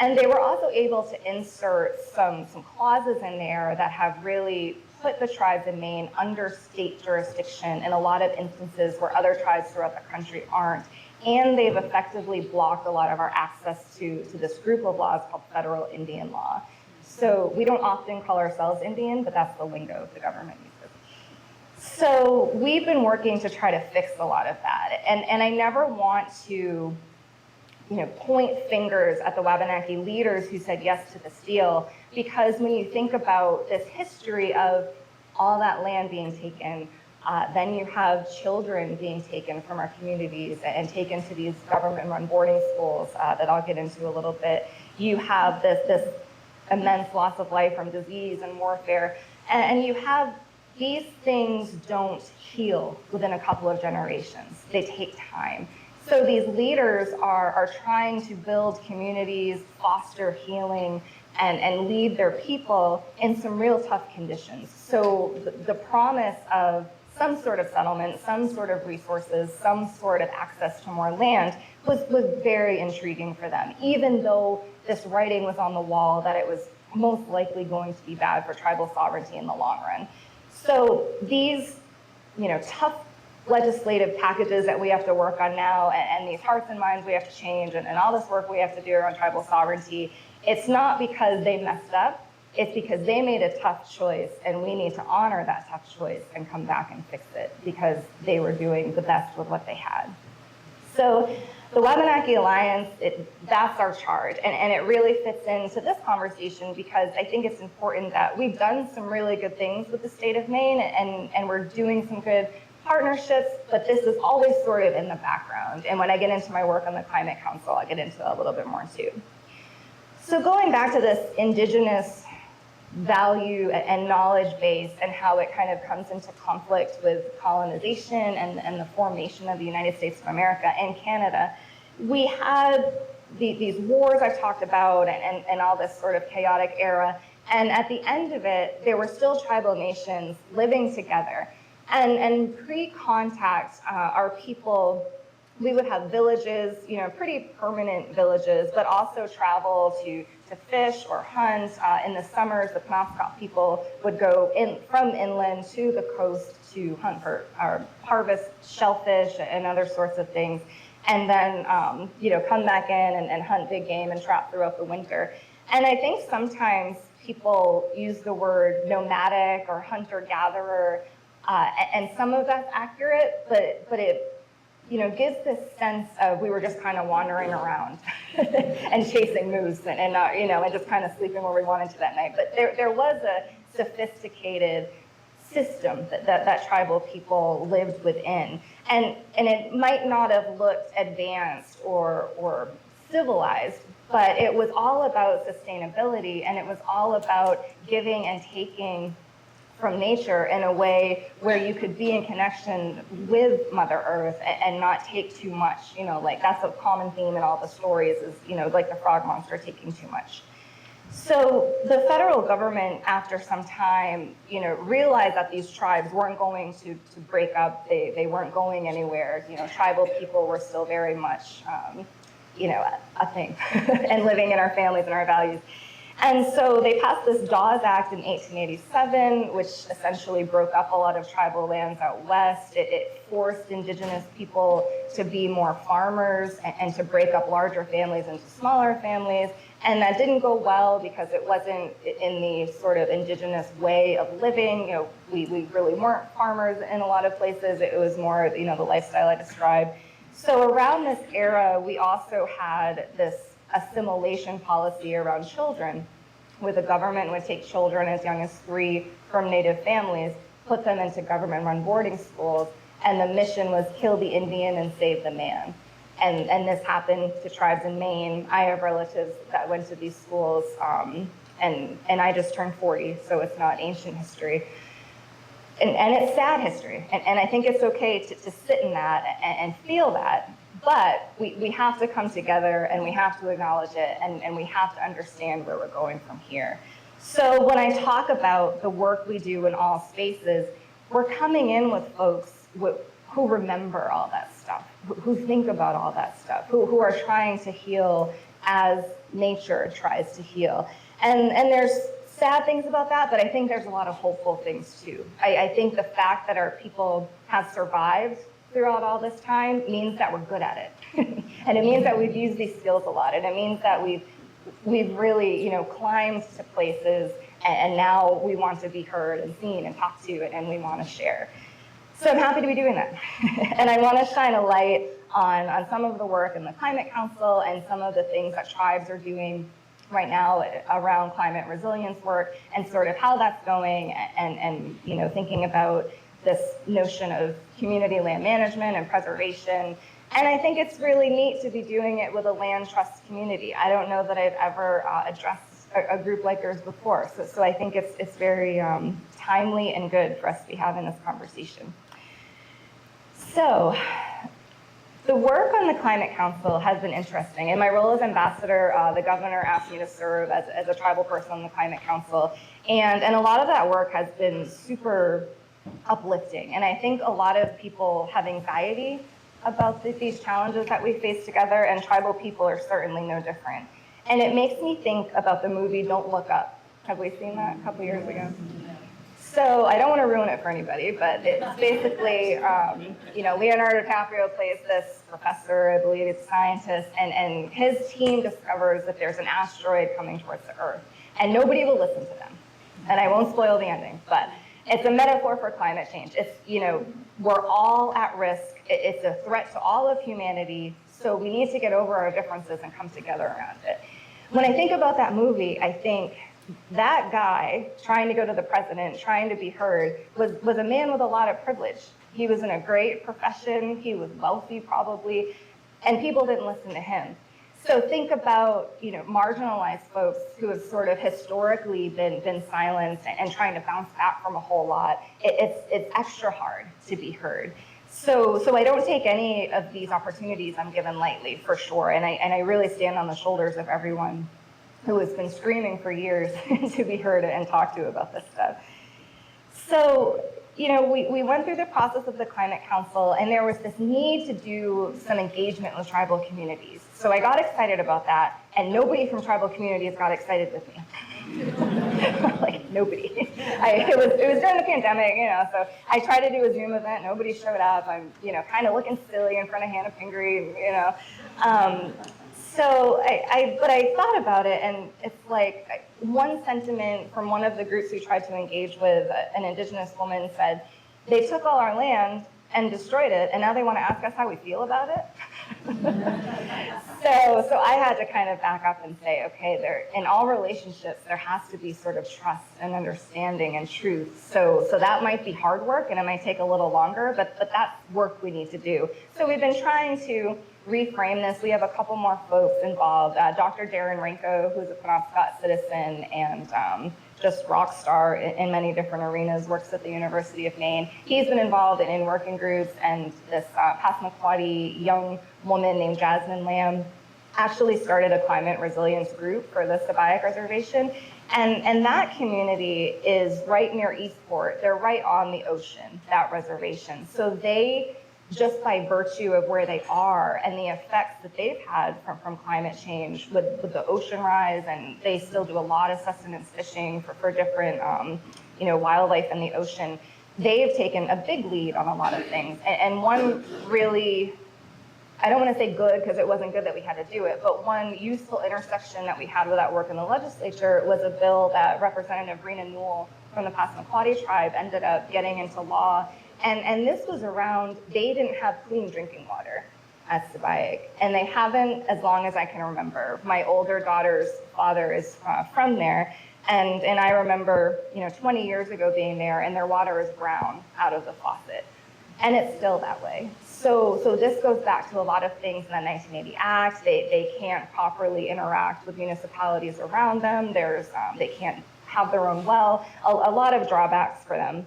And they were also able to insert some clauses in there that have really put the tribes in Maine under state jurisdiction in a lot of instances where other tribes throughout the country aren't. And they've effectively blocked a lot of our access to this group of laws called federal Indian law. So we don't often call ourselves Indian, but that's the lingo the government uses. So we've been working to try to fix a lot of that. And I never want to point fingers at the Wabanaki leaders who said yes to this deal, because when you think about this history of all that land being taken, then you have children being taken from our communities and taken to these government-run boarding schools that I'll get into a little bit. You have this immense loss of life from disease and warfare, and you have these things don't heal within a couple of generations. They take time. So these leaders are trying to build communities, foster healing, and lead their people in some real tough conditions. So the promise of some sort of settlement, some sort of resources, some sort of access to more land was very intriguing for them, even though this writing was on the wall that it was most likely going to be bad for tribal sovereignty in the long run. So these, tough legislative packages that we have to work on now, and these hearts and minds we have to change, and all this work we have to do around tribal sovereignty, it's not because they messed up, it's because they made a tough choice, and we need to honor that tough choice and come back and fix it because they were doing the best with what they had. So the Wabanaki Alliance, that's our charge, and it really fits into this conversation because I think it's important that we've done some really good things with the state of Maine, and we're doing some good partnerships, but this is always sort of in the background. And when I get into my work on the Climate Council, I'll get into a little bit more too. So going back to this indigenous value and knowledge base and how it kind of comes into conflict with colonization and the formation of the United States of America and Canada, we had these wars I've talked about and all this sort of chaotic era. And at the end of it, there were still tribal nations living together. And pre-contact, our people, we would have villages, pretty permanent villages, but also travel to fish or hunt. In the summers, the Penobscot people would go from inland to the coast to hunt for or harvest shellfish and other sorts of things, and then come back in and hunt big game and trap throughout the winter. And I think sometimes people use the word nomadic or hunter-gatherer. And some of that's accurate, but it gives this sense of we were just kind of wandering around and chasing moose and just kind of sleeping where we wanted to that night. But there was a sophisticated system that tribal people lived within, and it might not have looked advanced or civilized, but it was all about sustainability, and it was all about giving and taking from nature in a way where you could be in connection with Mother Earth and not take too much, that's a common theme in all the stories is, like the frog monster taking too much. So the federal government, after some time, realized that these tribes weren't going to break up. They weren't going anywhere. Tribal people were still very much, a thing, and living in our families and our values. And so they passed this Dawes Act in 1887, which essentially broke up a lot of tribal lands out west. It forced indigenous people to be more farmers and to break up larger families into smaller families. And that didn't go well because it wasn't in the sort of indigenous way of living. We really weren't farmers in a lot of places. It was more, the lifestyle I described. So around this era, we also had this assimilation policy around children, where the government would take children as young as 3 from Native families, put them into government-run boarding schools, and the mission was kill the Indian and save the man. And this happened to tribes in Maine. I have relatives that went to these schools, and I just turned 40, so it's not ancient history. And it's sad history, and I think it's okay to sit in that and feel that, but we have to come together and we have to acknowledge it, and we have to understand where we're going from here. So when I talk about the work we do in all spaces, we're coming in with folks who remember all that stuff, who think about all that stuff, who are trying to heal as nature tries to heal. And there's sad things about that, but I think there's a lot of hopeful things too. I think the fact that our people have survived throughout all this time means that we're good at it. And it means that we've used these skills a lot. And it means that we've really, climbed to places, and now we want to be heard and seen and talked to, and we want to share. So I'm happy to be doing that. And I want to shine a light on some of the work in the Climate Council and some of the things that tribes are doing right now around climate resilience work, and sort of how that's going, and thinking about this notion of community land management and preservation. And I think it's really neat to be doing it with a land trust community. I don't know that I've ever addressed a group like yours before. So I think it's very timely and good for us to be having this conversation. So the work on the Climate Council has been interesting. In my role as ambassador, the governor asked me to serve as a tribal person on the Climate Council. And a lot of that work has been super uplifting. And I think a lot of people have anxiety about these challenges that we face together, and tribal people are certainly no different. And it makes me think about the movie Don't Look Up. Have we seen that a couple years ago? So I don't want to ruin it for anybody, but it's basically, Leonardo DiCaprio plays this professor, I believe it's a scientist, and his team discovers that there's an asteroid coming towards the Earth, and nobody will listen to them. And I won't spoil the ending, but it's a metaphor for climate change. It's, we're all at risk. It's a threat to all of humanity, so we need to get over our differences and come together around it. When I think about that movie, I think that guy trying to go to the president, trying to be heard, was a man with a lot of privilege. He was in a great profession, he was wealthy probably, and people didn't listen to him. So think about, marginalized folks who have sort of historically been silenced and trying to bounce back from a whole lot. It's extra hard to be heard. So I don't take any of these opportunities I'm given lightly, for sure. And I really stand on the shoulders of everyone who has been screaming for years to be heard and talked to about this stuff. So, we went through the process of the Climate Council, and there was this need to do some engagement with tribal communities. So I got excited about that, and nobody from tribal communities got excited with me. Like, nobody. It was during the pandemic, so I tried to do a Zoom event, nobody showed up. I'm, kind of looking silly in front of Hannah Pingree, So but I thought about it, and it's like one sentiment from one of the groups we tried to engage with, an Indigenous woman said, they took all our land and destroyed it, and now they want to ask us how we feel about it. So I had to kind of back up and say, okay, in all relationships, there has to be sort of trust and understanding and truth. So that might be hard work, and it might take a little longer, but that's work we need to do. So we've been trying to reframe this. We have a couple more folks involved. Dr. Darren Ranko, who's a Penobscot citizen and just rock star in many different arenas, works at the University of Maine. He's been involved in working groups, and this Passamaquoddy young woman named Jasmine Lamb, actually started a climate resilience group for the Sabayak Reservation. And that community is right near Eastport. They're right on the ocean, that reservation. So they, just by virtue of where they are and the effects that they've had from climate change with the ocean rise, and they still do a lot of sustenance fishing for different wildlife in the ocean, they've taken a big lead on a lot of things. And one really, I don't want to say good because it wasn't good that we had to do it, but one useful intersection that we had with that work in the legislature was a bill that Representative Rena Newell from the Passamaquoddy tribe ended up getting into law. And this was around, they didn't have clean drinking water at Sabayak, and they haven't as long as I can remember. My older daughter's father is from there, and I remember 20 years ago being there, and their water is brown out of the faucet, and it's still that way. So this goes back to a lot of things in the 1980 Act. They can't properly interact with municipalities around them. They can't have their own well, a lot of drawbacks for them.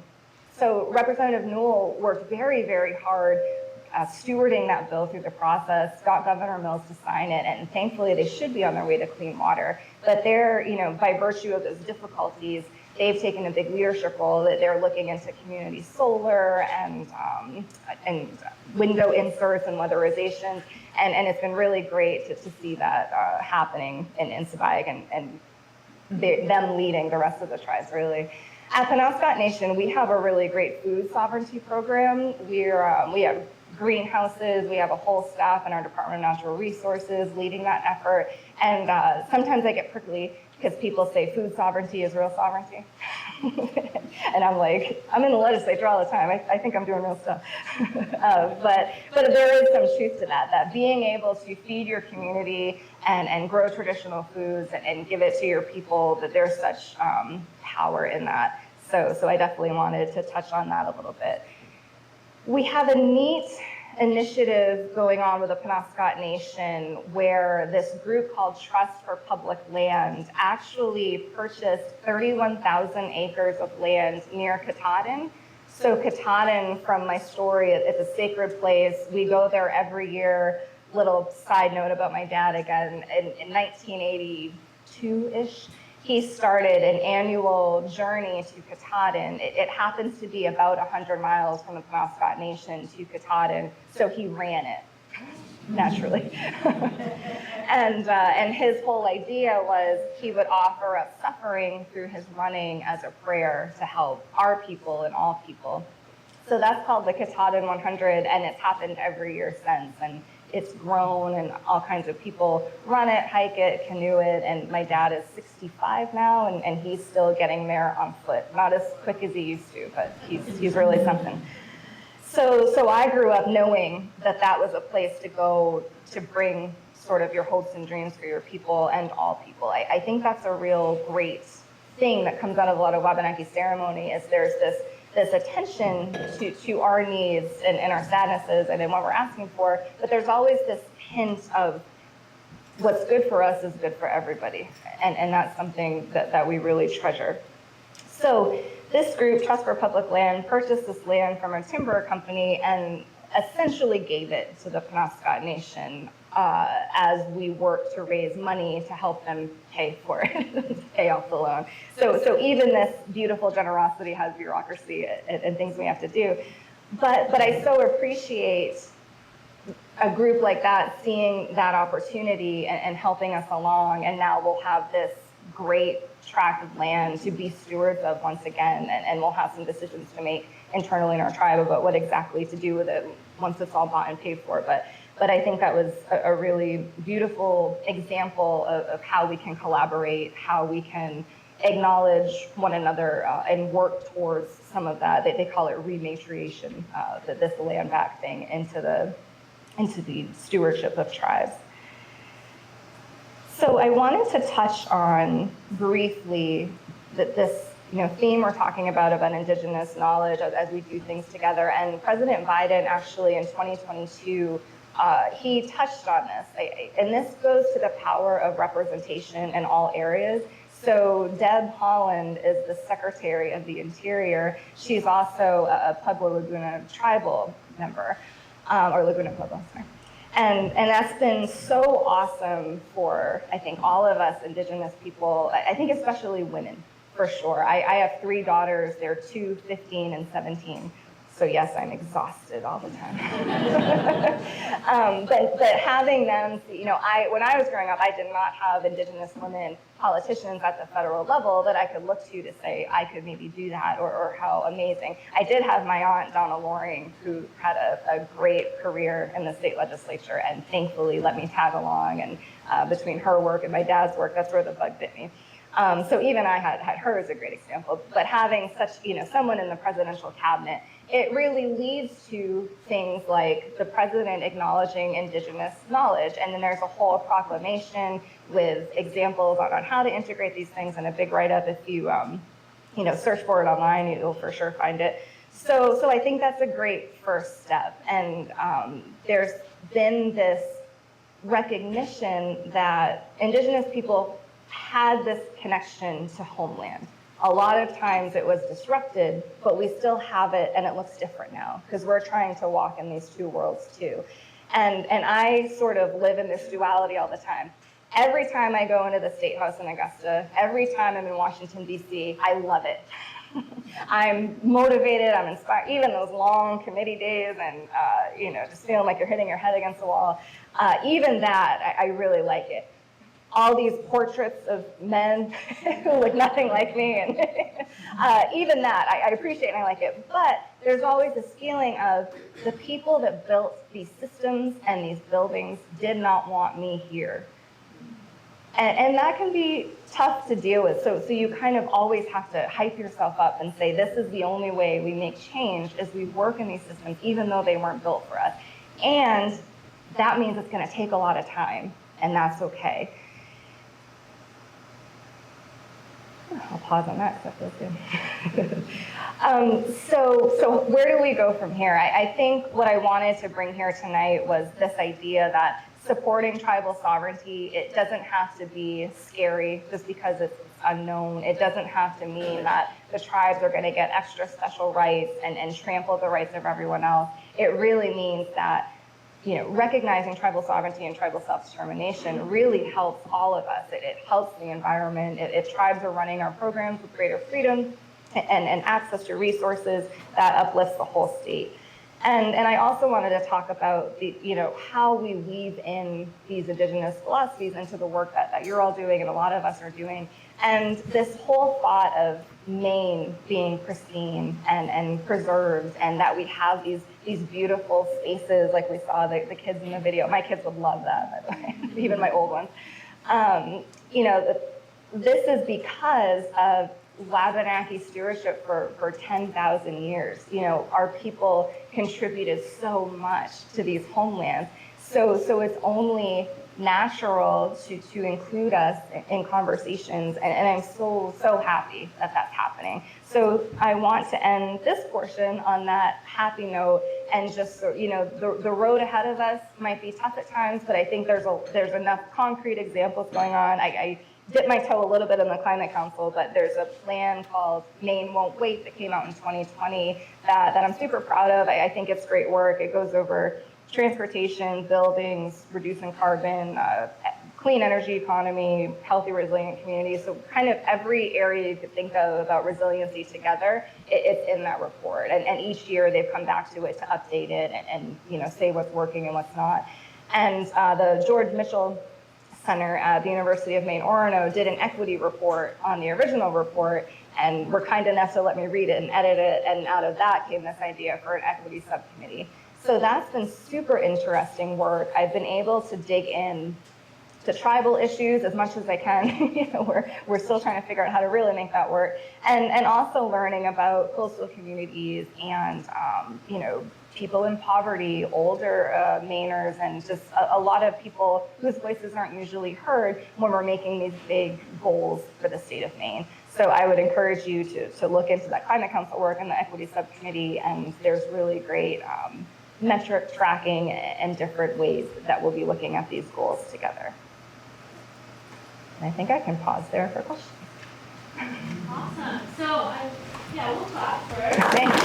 So Representative Newell worked very, very hard stewarding that bill through the process, got Governor Mills to sign it, and thankfully they should be on their way to clean water. But they're, by virtue of those difficulties, they've taken a big leadership role that they're looking into community solar and window inserts and weatherizations. And it's been really great to see that happening in Sabayak and them leading the rest of the tribes, really. At Penobscot Nation, we have a really great food sovereignty program. We have greenhouses, we have a whole staff in our Department of Natural Resources leading that effort. And sometimes I get prickly because people say food sovereignty is real sovereignty. And I'm like, I'm in the legislature all the time. I think I'm doing real stuff. But there is some truth to that being able to feed your community and grow traditional foods and give it to your people, that there's such power in that. So I definitely wanted to touch on that a little bit. We have a neat initiative going on with the Penobscot Nation where this group called Trust for Public Land actually purchased 31,000 acres of land near Katahdin. So Katahdin, from my story, it's a sacred place. We go there every year. Little side note about my dad again, in 1982-ish, he started an annual journey to Katahdin. It happens to be about 100 miles from the Penobscot Nation to Katahdin, so he ran it, naturally. And his whole idea was he would offer up suffering through his running as a prayer to help our people and all people. So that's called the Katahdin 100, and it's happened every year since. And it's grown, and all kinds of people run it, hike it, canoe it, and my dad is 65 now, and he's still getting there on foot. Not as quick as he used to, but he's really something. So I grew up knowing that was a place to go to bring sort of your hopes and dreams for your people and all people. I think that's a real great thing that comes out of a lot of Wabanaki ceremony, is there's this attention to our needs and our sadnesses and what we're asking for, but there's always this hint of what's good for us is good for everybody, and that's something that we really treasure. So this group, Trust for Public Land, purchased this land from a timber company and essentially gave it to the Penobscot Nation as we work to raise money to help them pay for it, pay off the loan. So even this beautiful generosity has bureaucracy and things we have to do. But I so appreciate a group like that seeing that opportunity and helping us along, and now we'll have this great tract of land to be stewards of once again, and we'll have some decisions to make internally in our tribe about what exactly to do with it once it's all bought and paid for. But I think that was a really beautiful example of how we can collaborate, how we can acknowledge one another and work towards some of that. They call it rematriation, this land back thing into the stewardship of tribes. So I wanted to touch on briefly this theme we're talking about Indigenous knowledge as we do things together. And President Biden actually in 2022, he touched on this. And this goes to the power of representation in all areas. So Deb Holland is the Secretary of the Interior. She's also a Pueblo Laguna tribal member, or Laguna Pueblo, sorry. And that's been so awesome for, I think, all of us Indigenous people, I think especially women, for sure. I have 3 daughters, they're 2, 15, and 17. So yes, I'm exhausted all the time. But having them, when I was growing up, I did not have Indigenous women politicians at the federal level that I could look to say I could maybe do that, or how amazing. I did have my aunt, Donna Loring, who had a great career in the state legislature and thankfully let me tag along. And between her work and my dad's work, that's where the bug bit me. So even I had her as a great example. But having such, someone in the presidential cabinet, it really leads to things like the president acknowledging Indigenous knowledge. And then there's a whole proclamation with examples on how to integrate these things, and a big write-up. If you, search for it online, you'll for sure find it. So I think that's a great first step. And there's been this recognition that Indigenous people had this connection to homeland. A lot of times it was disrupted, but we still have it, and it looks different now because we're trying to walk in these 2 worlds too. And I sort of live in this duality all the time. Every time I go into the State House in Augusta, every time I'm in Washington, D.C., I love it. I'm motivated, I'm inspired, even those long committee days and, just feeling like you're hitting your head against the wall. Even that, I really like it. All these portraits of men who look nothing like me, and even that, I appreciate and I like it. But there's always this feeling of the people that built these systems and these buildings did not want me here. And that can be tough to deal with. So you kind of always have to hype yourself up and say, this is the only way we make change, is we work in these systems, even though they weren't built for us. And that means it's going to take a lot of time, and that's okay. I'll pause on that because that feels good. So where do we go from here? I think what I wanted to bring here tonight was this idea that supporting tribal sovereignty, it doesn't have to be scary just because it's unknown. It doesn't have to mean that the tribes are going to get extra special rights and trample the rights of everyone else. It really means that recognizing tribal sovereignty and tribal self-determination really helps all of us. It helps the environment. If tribes are running our programs with greater freedom and access to resources, that uplifts the whole state. And I also wanted to talk about how we weave in these Indigenous philosophies into the work that you're all doing and a lot of us are doing. And this whole thought of Maine being pristine and preserved, and that we have these beautiful spaces like we saw the kids in the video. My kids would love that, by the way, even my old ones. This is because of Wabanaki stewardship for 10,000 years. Our people contributed so much to these homelands. So it's only natural to include us in conversations, and I'm so happy that that's happening. So I want to end this portion on that happy note, and just the road ahead of us might be tough at times, but I think there's enough concrete examples going on. I dipped my toe a little bit in the Climate Council, but there's a plan called Maine Won't Wait that came out in 2020 that I'm super proud of. I think it's great work. It goes over transportation, buildings, reducing carbon, clean energy economy, healthy, resilient communities. So kind of every area you could think of about resiliency together, it's in that report. And each year they've come back to it to update it and say what's working and what's not. And the George Mitchell Center at the University of Maine, Orono did an equity report on the original report, and were kind enough to let me read it and edit it, and out of that came this idea for an equity subcommittee. So that's been super interesting work. I've been able to dig in to tribal issues as much as I can. We're still trying to figure out how to really make that work, and also learning about coastal communities and people in poverty, older Mainers, and just a lot of people whose voices aren't usually heard when we're making these big goals for the state of Maine. So I would encourage you to look into that Climate Council work and the Equity Subcommittee, and there's really great metric tracking and different ways that we'll be looking at these goals together. And I think I can pause there for questions. Awesome. So, we'll talk first. Thank you.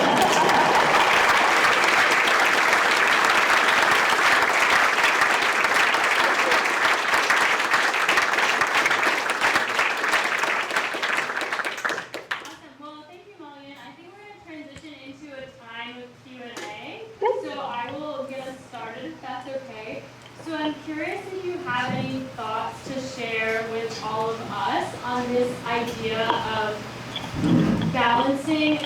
So I will get us started if that's okay. So I'm curious if you have any thoughts to share with all of us on this idea of balancing,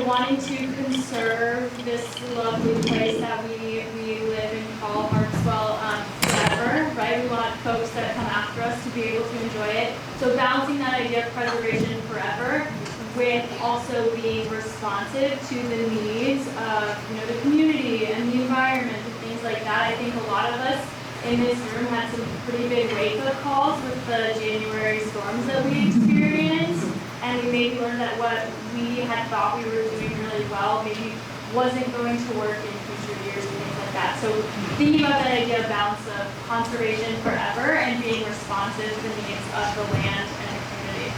wanting to conserve this lovely place that we live and call Harpswell forever, right? We want folks that come after us to be able to enjoy it. So balancing that idea of preservation forever with also being responsive to the needs of the community and the environment and things like that. I think a lot of us in this room had some pretty big wake-up calls with the January storms that we experienced, and we maybe learned that what we had thought we were doing really well maybe wasn't going to work in future years and things like that. So thinking about that idea of balance of conservation forever and being responsive to the needs of the land and the community.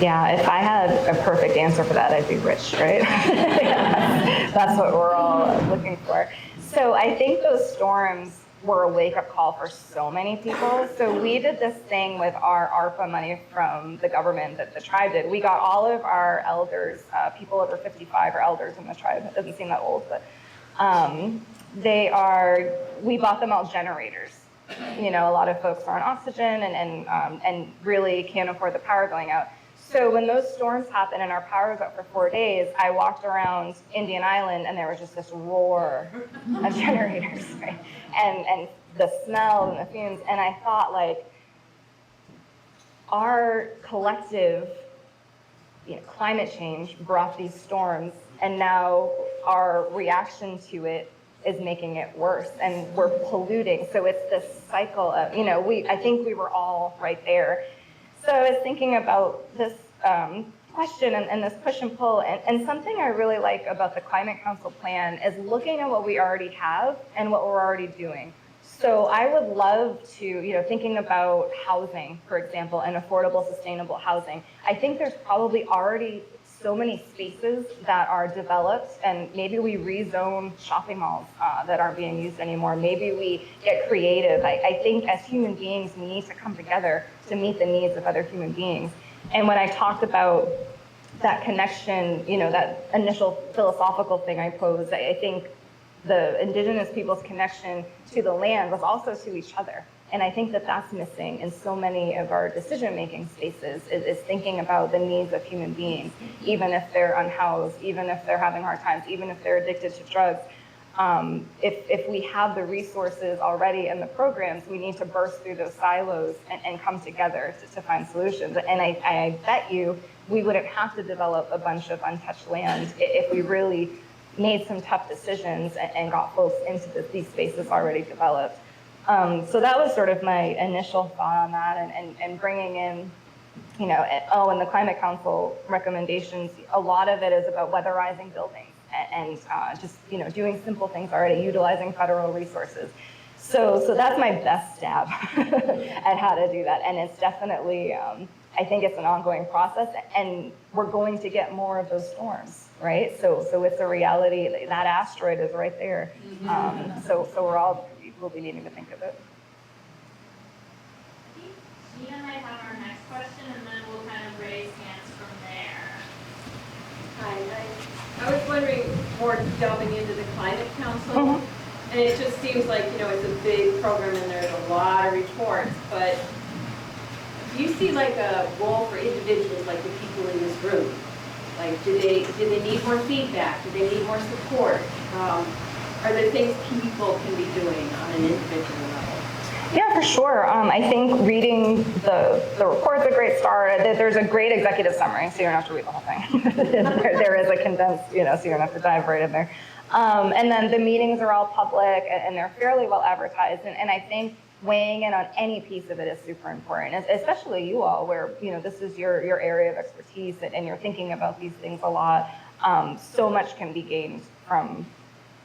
Yeah, if I had a perfect answer for that, I'd be rich, right? That's what we're all looking for. So I think those storms were a wake-up call for so many people. So we did this thing with our ARPA money from the government that the tribe did. We got all of our elders, people over 55 are elders in the tribe. It doesn't seem that old, but we bought them all generators. A lot of folks are on oxygen and really can't afford the power going out. So when those storms happened and our power was out for 4 days, I walked around Indian Island and there was just this roar of generators, right? And the smell and the fumes. And I thought, like, our collective climate change brought these storms, and now our reaction to it is making it worse, and we're polluting. So it's this cycle of, I think we were all right there. So I was thinking about this question and this push and pull, and something I really like about the Climate Council plan is looking at what we already have and what we're already doing. So I would love to, thinking about housing, for example, and affordable, sustainable housing. I think there's probably already so many spaces that are developed, and maybe we rezone shopping malls that aren't being used anymore. Maybe we get creative. I think as human beings, we need to come together to meet the needs of other human beings. And when I talked about that connection, that initial philosophical thing I posed, I think the indigenous people's connection to the land was also to each other. And I think that that's missing in so many of our decision-making spaces, is thinking about the needs of human beings, even if they're unhoused, even if they're having hard times, even if they're addicted to drugs. If we have the resources already in the programs, we need to burst through those silos and come together to find solutions. And I bet you we wouldn't have to develop a bunch of untouched land if we really made some tough decisions and got folks into these spaces already developed. So that was sort of my initial thought on that, and bringing in, and the Climate Council recommendations, a lot of it is about weatherizing buildings and just, doing simple things already, utilizing federal resources. So that's my best stab at how to do that. And it's definitely, I think it's an ongoing process, and we're going to get more of those storms, right? So it's a reality. That asteroid is right there. So we'll be needing to think of it. Gina might have our next question, and then we'll kind of raise hands from there. Hi, I was wondering, more delving into the Climate Council, and it just seems like, it's a big program and there's a lot of reports, but do you see like a role for individuals, like the people in this room? Like, do they need more feedback? Do they need more support? Are there things people can be doing on an individual level? Yeah, for sure. I think reading the report's a great start. There's a great executive summary, so you don't have to read the whole thing. there is a condensed, so you don't have to dive right in there. And then the meetings are all public, and they're fairly well advertised. And I think weighing in on any piece of it is super important, especially you all, where this is your area of expertise, and you're thinking about these things a lot. So much can be gained from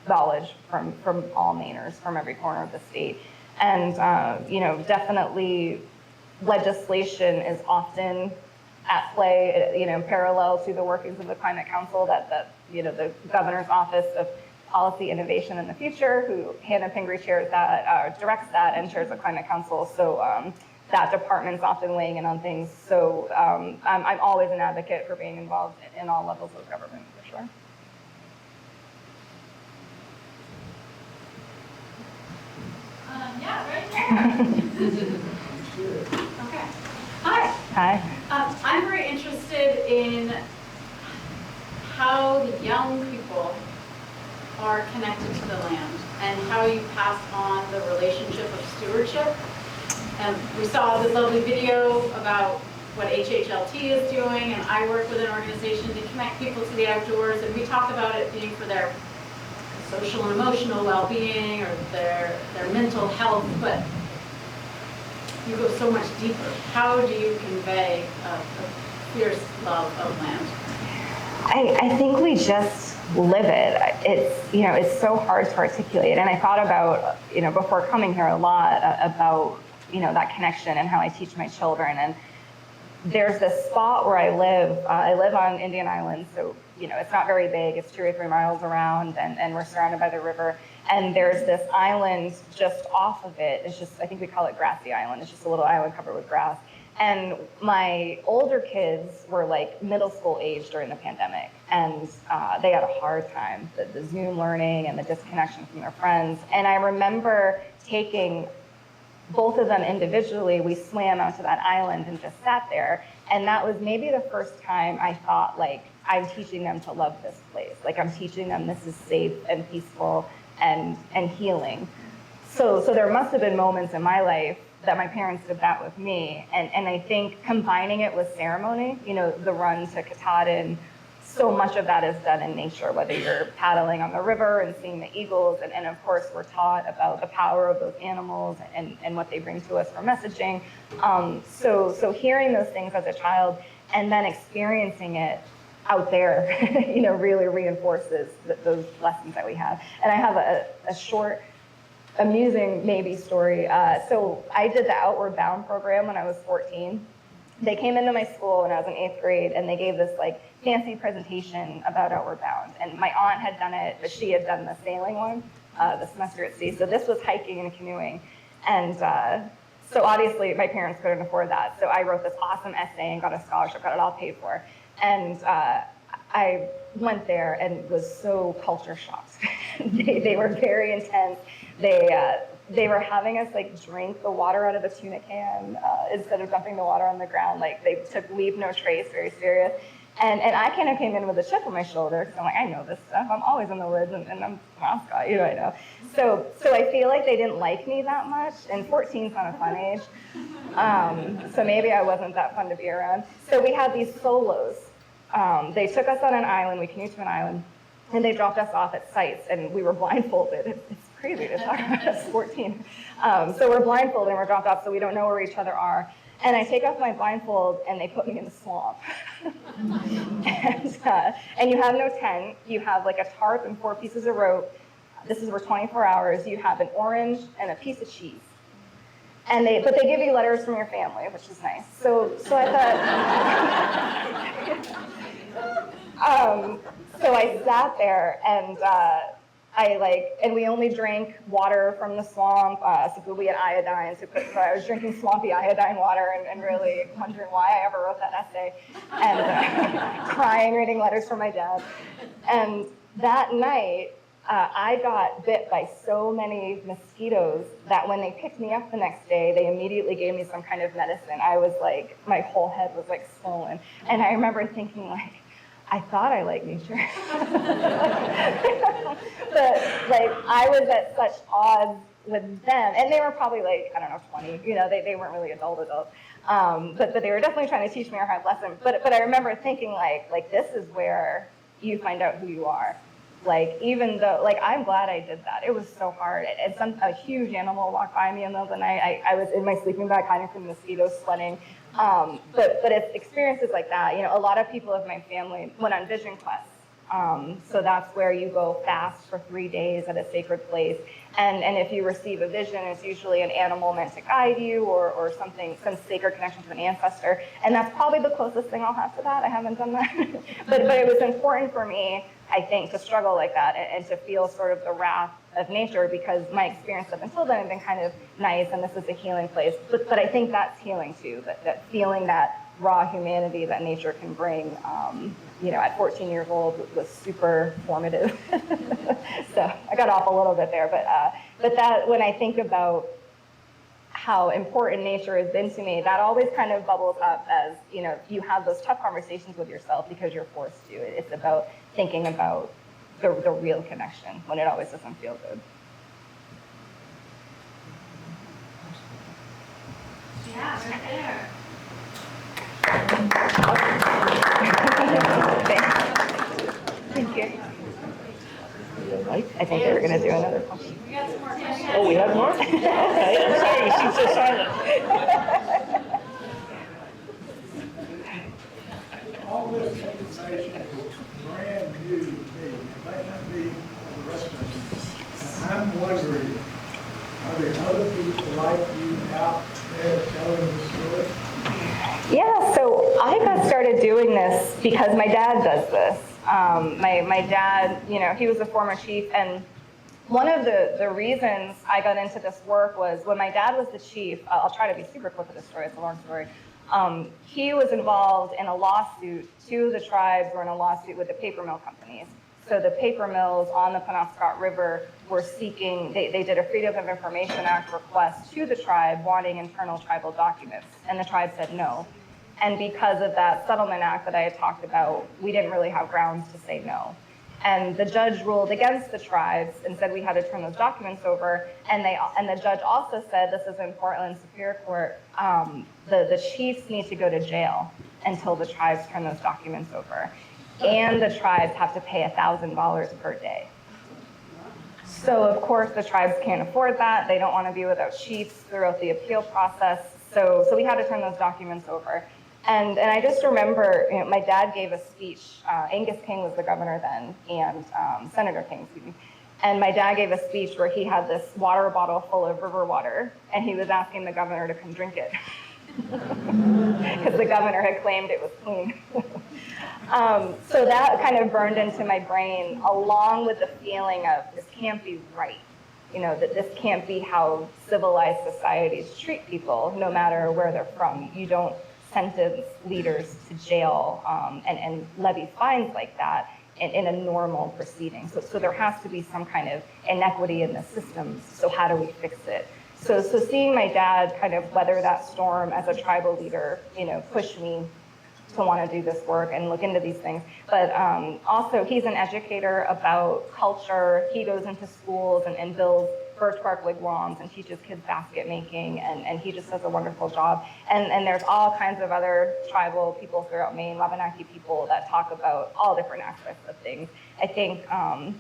knowledge from all Mainers, from every corner of the state. And, definitely legislation is often at play, parallel to the workings of the Climate Council, that the Governor's Office of Policy Innovation in the Future, who Hannah Pingree chairs that, directs that, and chairs the Climate Council. So that department's often weighing in on things. So I'm always an advocate for being involved in all levels of government, for sure. Okay. Hi. Hi. I'm very interested in how the young people are connected to the land and how you pass on the relationship of stewardship. We saw this lovely video about what HHLT is doing, and I work with an organization to connect people to the outdoors, and we talk about it being for their social and emotional well-being or their mental health, but you go so much deeper. How do you convey a fierce love of land? I think we just live it. It's so hard to articulate. And I thought about, before coming here a lot about, that connection and how I teach my children. And there's this spot where I live on Indian Island. So, it's not very big. It's 2 or 3 miles around and we're surrounded by the river. And there's this island just off of it. It's just, I think we call it Grassy Island. It's just a little island covered with grass. And my older kids were like middle school age during the pandemic, and they had a hard time, the Zoom learning and the disconnection from their friends. And I remember taking both of them individually. We swam out to that island and just sat there. And that was maybe the first time I thought, like, I'm teaching them to love this place. Like, I'm teaching them this is safe and peaceful and healing. So there must have been moments in my life that my parents did that with me. And I think combining it with ceremony, the run to Katahdin, so much of that is done in nature, whether you're paddling on the river and seeing the eagles. And of course, we're taught about the power of those animals and what they bring to us for messaging. So hearing those things as a child and then experiencing it out there, really reinforces those lessons that we have. And I have a short, amusing maybe story. So I did the Outward Bound program when I was 14. They came into my school when I was in 8th grade and they gave this like fancy presentation about Outward Bound. And my aunt had done it, but she had done the sailing one, the semester at sea. So this was hiking and canoeing. And so obviously my parents couldn't afford that. So I wrote this awesome essay and got a scholarship, got it all paid for. And I went there and was so culture shocked. They were very intense. They were having us like drink the water out of a tuna can instead of dumping the water on the ground. Like they took leave no trace, very serious. And I kind of came in with a chip on my shoulder because I'm like, I know this stuff. I'm always in the woods and I'm a mascot, I know. So I feel like they didn't like me that much. And 14's not a fun age. So maybe I wasn't that fun to be around. So we had these solos. They took us on an island, we canoed to an island, and they dropped us off at sites, and we were blindfolded. It's crazy to talk about us 14. So we're blindfolded and we're dropped off, so we don't know where each other are. And I take off my blindfold, and they put me in the swamp. And you have no tent. You have like a tarp and 4 pieces of rope. This is for 24 hours. You have an orange and a piece of cheese. But they give you letters from your family, which is nice. So I thought, so I sat there and and we only drank water from the swamp. So we had iodine, so I was drinking swampy iodine water and really wondering why I ever wrote that essay and crying, reading letters from my dad. And that night, I got bit by so many mosquitoes that when they picked me up the next day, they immediately gave me some kind of medicine. I was like, my whole head was like swollen. And I remember thinking like, I thought I liked nature. But like, I was at such odds with them. And they were probably like, I don't know, 20, they weren't really adult. But they were definitely trying to teach me a hard lesson. But I remember thinking like this is where you find out who you are. Like, even though, like, I'm glad I did that. It was so hard. And a huge animal walked by me in the middle of the night. I was in my sleeping bag hiding from mosquitoes, sweating. But it's experiences like that. A lot of people of my family went on vision quests. So that's where you go fast for 3 days at a sacred place. And if you receive a vision, it's usually an animal meant to guide you or something, some sacred connection to an ancestor. And that's probably the closest thing I'll have to that. I haven't done that. but it was important for me, I think, to struggle like that and to feel sort of the wrath of nature, because my experience up until then had been kind of nice and this is a healing place. But I think that's healing too, that feeling that raw humanity that nature can bring, at 14 years old was super formative. So I got off a little bit there, but that when I think about how important nature has been to me, that always kind of bubbles up as, you know, you have those tough conversations with yourself because you're forced to. It's about thinking about the real connection when it always doesn't feel good. Yeah, right there. Thank you. Mike? I think they were going to do another question. We got some more questions. Oh, we have more? Okay, I'm sorry, you seem so silent. All this information is brand new to me. It might not be the rest of us. And I'm wondering, are there other people like you out there telling the story? Yeah, so I got started doing this because my dad does this. My dad, you know, he was a former chief, and one of the reasons I got into this work was when my dad was the chief. I'll try to be super quick with this story, it's a long story. He was involved in a lawsuit. Two of the tribes were in a lawsuit with the paper mill companies. So the paper mills on the Penobscot River were seeking, they did a Freedom of Information Act request to the tribe wanting internal tribal documents, and the tribe said no. And because of that settlement act that I had talked about, we didn't really have grounds to say no. And the judge ruled against the tribes and said we had to turn those documents over. And the judge also said, this is in Portland Superior Court, the chiefs need to go to jail until the tribes turn those documents over. And the tribes have to pay $1,000 per day. So of course the tribes can't afford that. They don't want to be without chiefs throughout the appeal process. So we had to turn those documents over. And I just remember, you know, my dad gave a speech. Angus King was the governor then, and Senator King, excuse me. And my dad gave a speech where he had this water bottle full of river water, and he was asking the governor to come drink it. Because the governor had claimed it was clean. So that kind of burned into my brain, along with the feeling of this can't be right. You know, that this can't be how civilized societies treat people, no matter where they're from. You don't sentence leaders to jail and levy fines like that in a normal proceeding. So there has to be some kind of inequity in the systems. So how do we fix it? So seeing my dad kind of weather that storm as a tribal leader, you know, pushed me to want to do this work and look into these things. But also, he's an educator about culture. He goes into schools and builds birch bark wigwams and teaches kids basket making, and he just does a wonderful job. And there's all kinds of other tribal people throughout Maine, Wabanaki people, that talk about all different aspects of things. I think,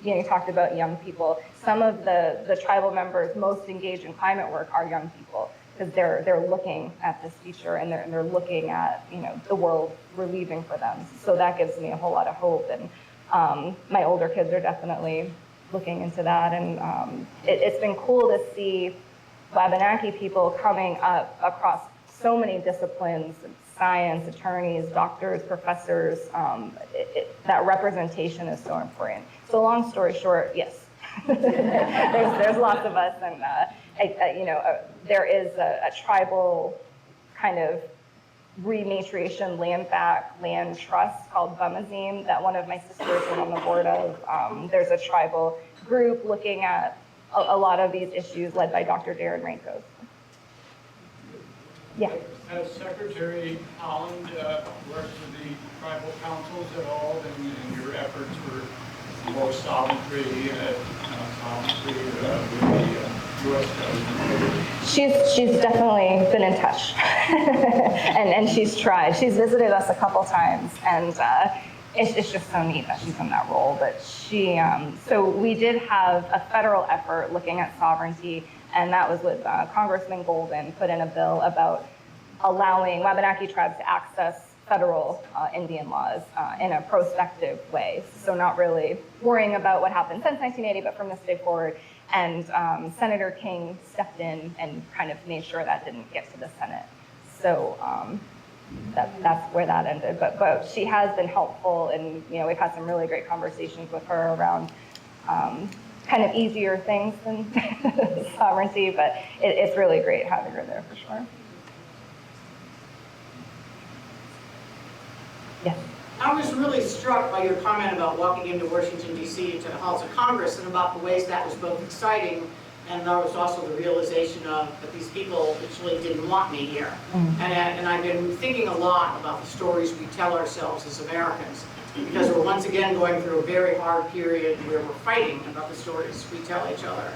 you know, you talked about young people. Some of the tribal members most engaged in climate work are young people, because they're looking at this future and they're looking at, you know, the world we're leaving for them. So that gives me a whole lot of hope. And my older kids are definitely looking into that. And it's been cool to see Wabanaki people coming up across so many disciplines, science, attorneys, doctors, professors. That representation is so important. So long story short, yes, there's lots of us, and you know, there is a tribal kind of rematriation land trust called Bumazim that one of my sisters is on the board of. There's a tribal group looking at a lot of these issues led by Dr. Darren Rankos. Yeah. Has Secretary Holland worked with the tribal councils at all in your efforts for more sovereignty with the U.S. government? She's definitely been in touch, and she's tried. She's visited us a couple times, and it's just so neat that she's in that role. But she, so we did have a federal effort looking at sovereignty, and that was with Congressman Golden put in a bill about allowing Wabanaki tribes to access federal Indian laws in a prospective way. So not really worrying about what happened since 1980, but from this day forward. And Senator King stepped in and kind of made sure that didn't get to the Senate. So that's where that ended. But she has been helpful, and you know, we've had some really great conversations with her around kind of easier things than sovereignty, but it's really great having her there for sure. Yes. I was really struck by your comment about walking into Washington, D.C. into the halls of Congress, and about the ways that was both exciting And there was also the realization of that these people actually didn't want me here. And I've been thinking a lot about the stories we tell ourselves as Americans, because we're once again going through a very hard period where we're fighting about the stories we tell each other.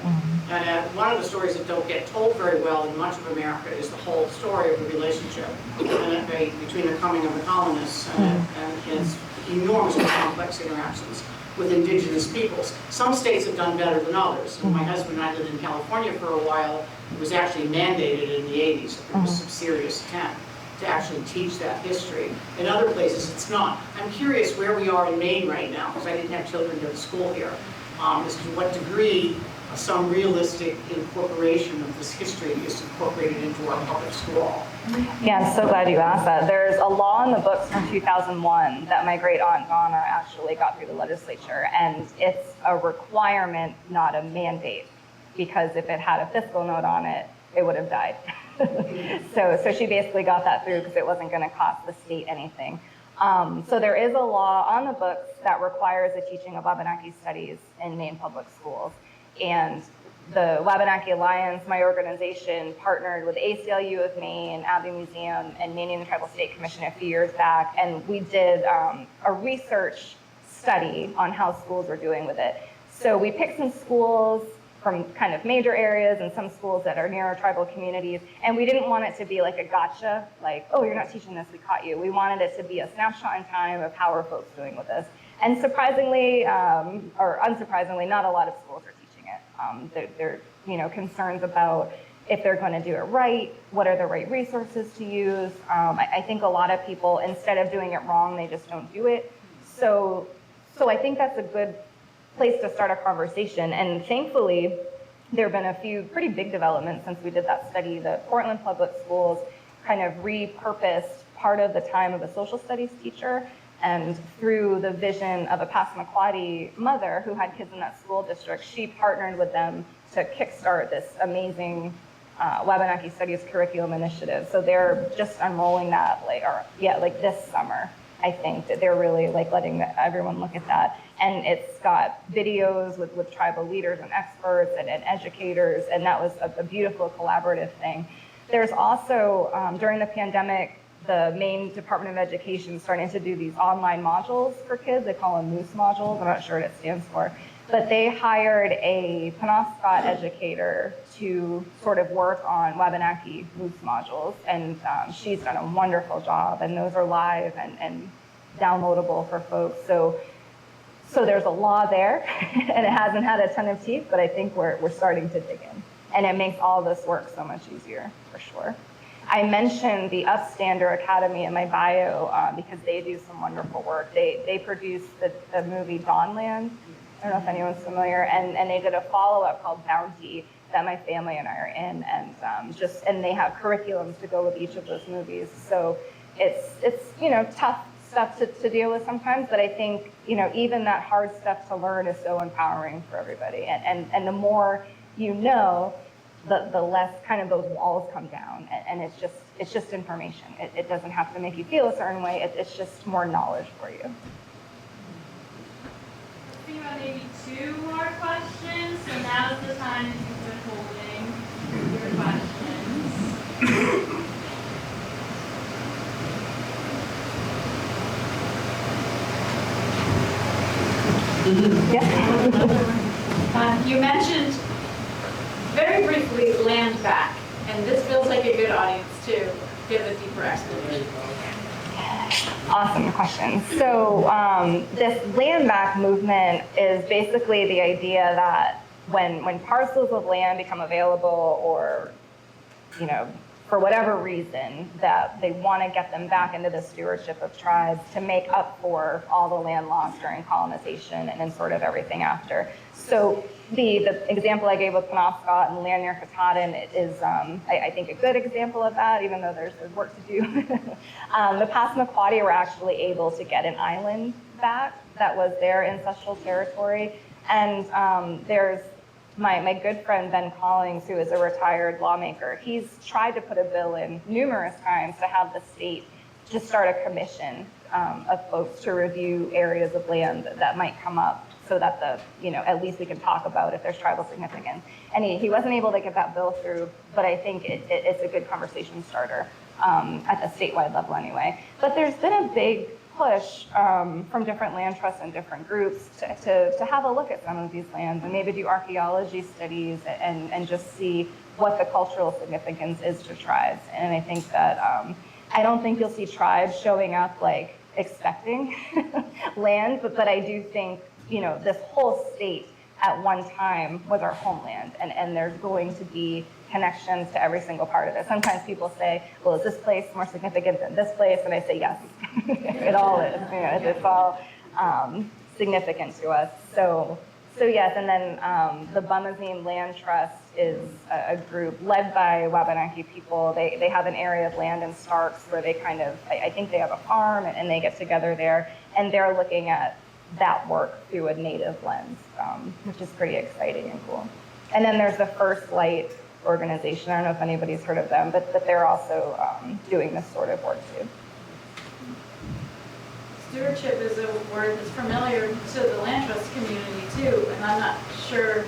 And one of the stories that don't get told very well in much of America is the whole story of the relationship between the coming of the colonists and its enormously complex interactions with indigenous peoples. Some states have done better than others. My husband and I lived in California for a while. It was actually mandated in the 80s that there was some serious attempt to actually teach that history. In other places, it's not. I'm curious where we are in Maine right now, because I didn't have children go to school here, as to what degree some realistic incorporation of this history is incorporated into our public school. Yeah, I'm so glad you asked that. There's a law in the books from 2001 that my great aunt Donna actually got through the legislature, and it's a requirement, not a mandate, because if it had a fiscal note on it, it would have died. So she basically got that through because it wasn't going to cost the state anything. So there is a law on the books that requires the teaching of Wabanaki studies in Maine public schools. And the Wabanaki Alliance, my organization, partnered with ACLU of Maine, Abbey Museum, and Maine Indian Tribal State Commission a few years back, and we did a research study on how schools were doing with it. So we picked some schools from kind of major areas and some schools that are near our tribal communities, and we didn't want it to be like a gotcha, like, oh, you're not teaching this, we caught you. We wanted it to be a snapshot in time of how are folks doing with this. And surprisingly, or unsurprisingly, not a lot of schools are teaching it. There are concerns about if they're going to do it right, what are the right resources to use. I think a lot of people, instead of doing it wrong, they just don't do it. So I think that's a good place to start a conversation. And thankfully, there have been a few pretty big developments since we did that study. The Portland Public Schools kind of repurposed part of the time of a social studies teacher, and through the vision of a Passamaquoddy mother who had kids in that school district, she partnered with them to kickstart this amazing Wabanaki Studies curriculum initiative. So they're just unrolling that like this summer. I think that they're really like letting everyone look at that. And it's got videos with tribal leaders and experts and educators, and that was a beautiful collaborative thing. There's also, during the pandemic, the Maine Department of Education starting to do these online modules for kids. They call them Moose modules. I'm not sure what it stands for. But they hired a Penobscot educator to sort of work on Wabanaki Moose modules. And she's done a wonderful job. And those are live and downloadable for folks. So there's a law there. And it hasn't had a ton of teeth, but I think we're starting to dig in. And it makes all this work so much easier, for sure. I mentioned the Upstander Academy in my bio because they do some wonderful work. They produced the movie Dawnland. I don't know if anyone's familiar, and they did a follow-up called Bounty that my family and I are in, and they have curriculums to go with each of those movies. So it's tough stuff to deal with sometimes, but I think even that hard stuff to learn is so empowering for everybody. And the more you know, the less kind of those walls come down, and it's just information. It doesn't have to make you feel a certain way. It's just more knowledge for you. Think about maybe 2 more questions. So now's the time to quit holding your questions. You mentioned very briefly land back, and this feels like a good audience to give a deeper explanation. Awesome question. So this land back movement is basically the idea that when parcels of land become available, or for whatever reason, that they want to get them back into the stewardship of tribes to make up for all the land lost during colonization and then sort of everything after. So the example I gave with Penobscot and land near Katahdin is, I think, a good example of that, even though there's work to do. The Passamaquoddy were actually able to get an island back that was their ancestral territory. And there's my good friend Ben Collings, who is a retired lawmaker. He's tried to put a bill in numerous times to have the state just start a commission of folks to review areas of land that might come up. so that at least we can talk about if there's tribal significance. And he wasn't able to get that bill through, but I think it's a good conversation starter at the statewide level anyway. But there's been a big push from different land trusts and different groups to have a look at some of these lands and maybe do archaeology studies and just see what the cultural significance is to tribes. And I think that I don't think you'll see tribes showing up like expecting land, but I do think, this whole state at one time was our homeland, and there's going to be connections to every single part of it. Sometimes people say, well, is this place more significant than this place? And I say, yes, it all is. It's all significant to us. So yes, and then the Bumazine Land Trust is a group led by Wabanaki people. They have an area of land in Starks where they I think they have a farm and they get together there, and they're looking at that work through a native lens, which is pretty exciting and cool. And then there's the First Light organization. I don't know if anybody's heard of them, but they're also doing this sort of work too. Stewardship is a word that's familiar to the land trust community too, and I'm not sure,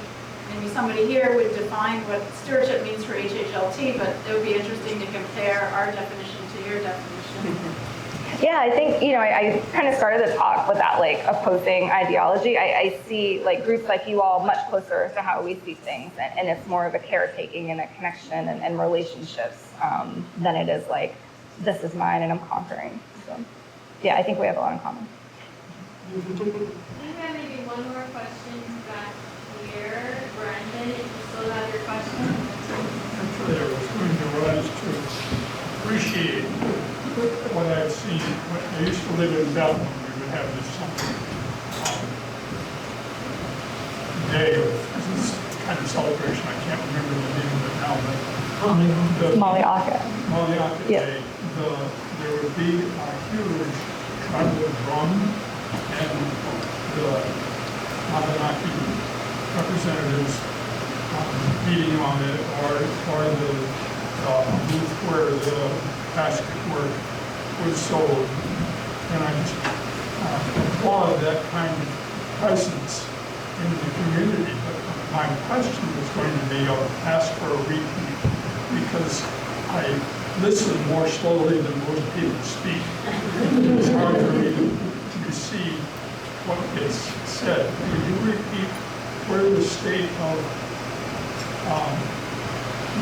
maybe somebody here would define what stewardship means for HHLT, but it would be interesting to compare our definition to your definition. Yeah, I think, I kind of started the talk with that opposing ideology. I see groups like you all much closer to how we see things, and it's more of a caretaking and a connection and relationships than it is this is mine and I'm conquering. So yeah, I think we have a lot in common. I have maybe one more question back here. Brandon, if you still have your question. Actually, I was going to rise to appreciate what I've seen. I used to live in Belton. We would have this day of this kind of celebration. I can't remember the name of it now, but Maliaka. Maliaka Day. There would be a huge tribal drum, and the Wabanaki representatives beating on it, or the booth where the basket work was sold. And I just applaud that kind of presence in the community. But my question was going to be, I'll ask for a repeat, because I listen more slowly than most people speak. It's hard for me to receive what gets said. Would you repeat where the state of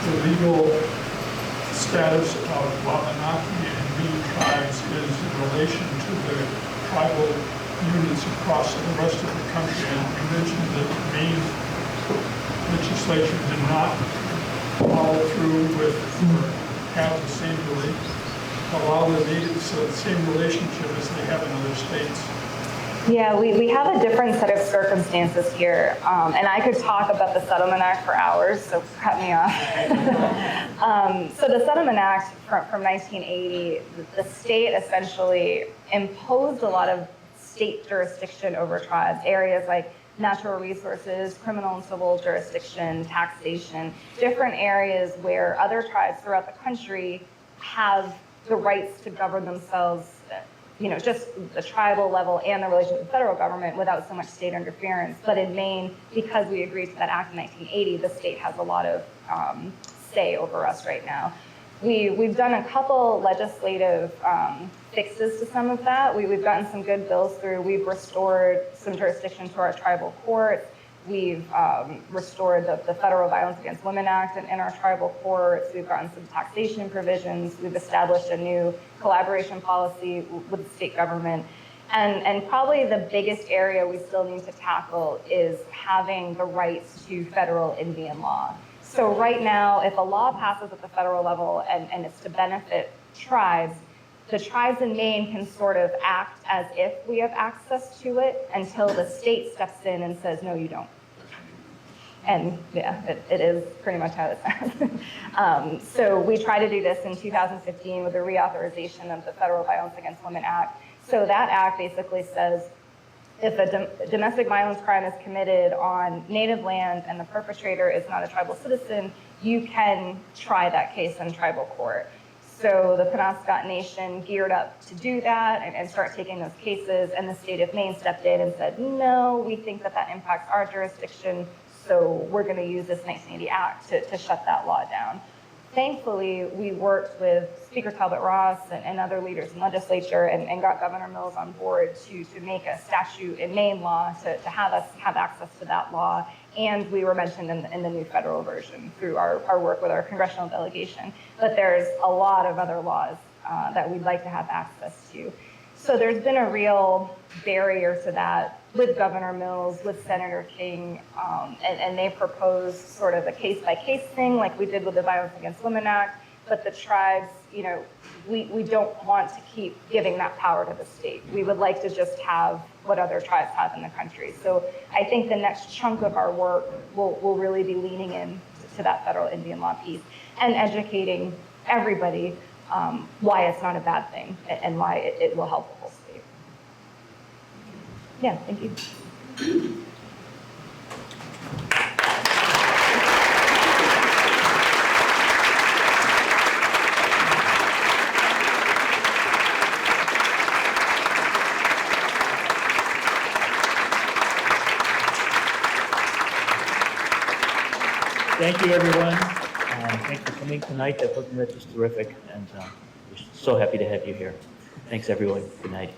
the legal status of Wabanaki and Bee tribes is in relation to the tribal units across the rest of the country? And you mentioned that the Maine legislature did not follow through with or have the same allow the natives the same relationship as they have in other states. Yeah, we have a different set of circumstances here, and I could talk about the Settlement Act for hours, so cut me off. So the Settlement Act from 1980, the state essentially imposed a lot of state jurisdiction over tribes, areas like natural resources, criminal and civil jurisdiction, taxation, different areas where other tribes throughout the country have the rights to govern themselves, just the tribal level and the relation to the federal government without so much state interference. But in Maine, because we agreed to that act in 1980, the state has a lot of say over us right now. We've done a couple legislative fixes to some of that. We've gotten some good bills through. We've restored some jurisdiction to our tribal courts. We've restored the Federal Violence Against Women Act in our tribal courts. We've gotten some taxation provisions. We've established a new collaboration policy with the state government. And probably the biggest area we still need to tackle is having the rights to federal Indian law. So right now, if a law passes at the federal level and it's to benefit tribes, the tribes in Maine can sort of act as if we have access to it until the state steps in and says, no, you don't. And yeah, it is pretty much how it sounds. So we tried to do this in 2015 with the reauthorization of the Federal Violence Against Women Act. So that act basically says, if a domestic violence crime is committed on native land and the perpetrator is not a tribal citizen, you can try that case in tribal court. So the Penobscot Nation geared up to do that and start taking those cases, and the state of Maine stepped in and said, no, we think that that impacts our jurisdiction, so we're going to use this 1980 Act to shut that law down. Thankfully, we worked with Speaker Talbot Ross and other leaders in legislature and got Governor Mills on board to make a statute in Maine law to have us have access to that law. And we were mentioned in the new federal version through our work with our congressional delegation. But there's a lot of other laws that we'd like to have access to. So there's been a real barrier to that with Governor Mills, with Senator King, and they proposed sort of a case-by-case thing like we did with the Violence Against Women Act, but the tribes, you know, we don't want to keep giving that power to the state. We would like to just have what other tribes have in the country. So I think the next chunk of our work will really be leaning in to that federal Indian law piece and educating everybody why it's not a bad thing and why it will help the whole state. Yeah, thank you. Thank you, everyone. Thanks for coming tonight. That program is terrific, and we're so happy to have you here. Thanks, everyone. Good night.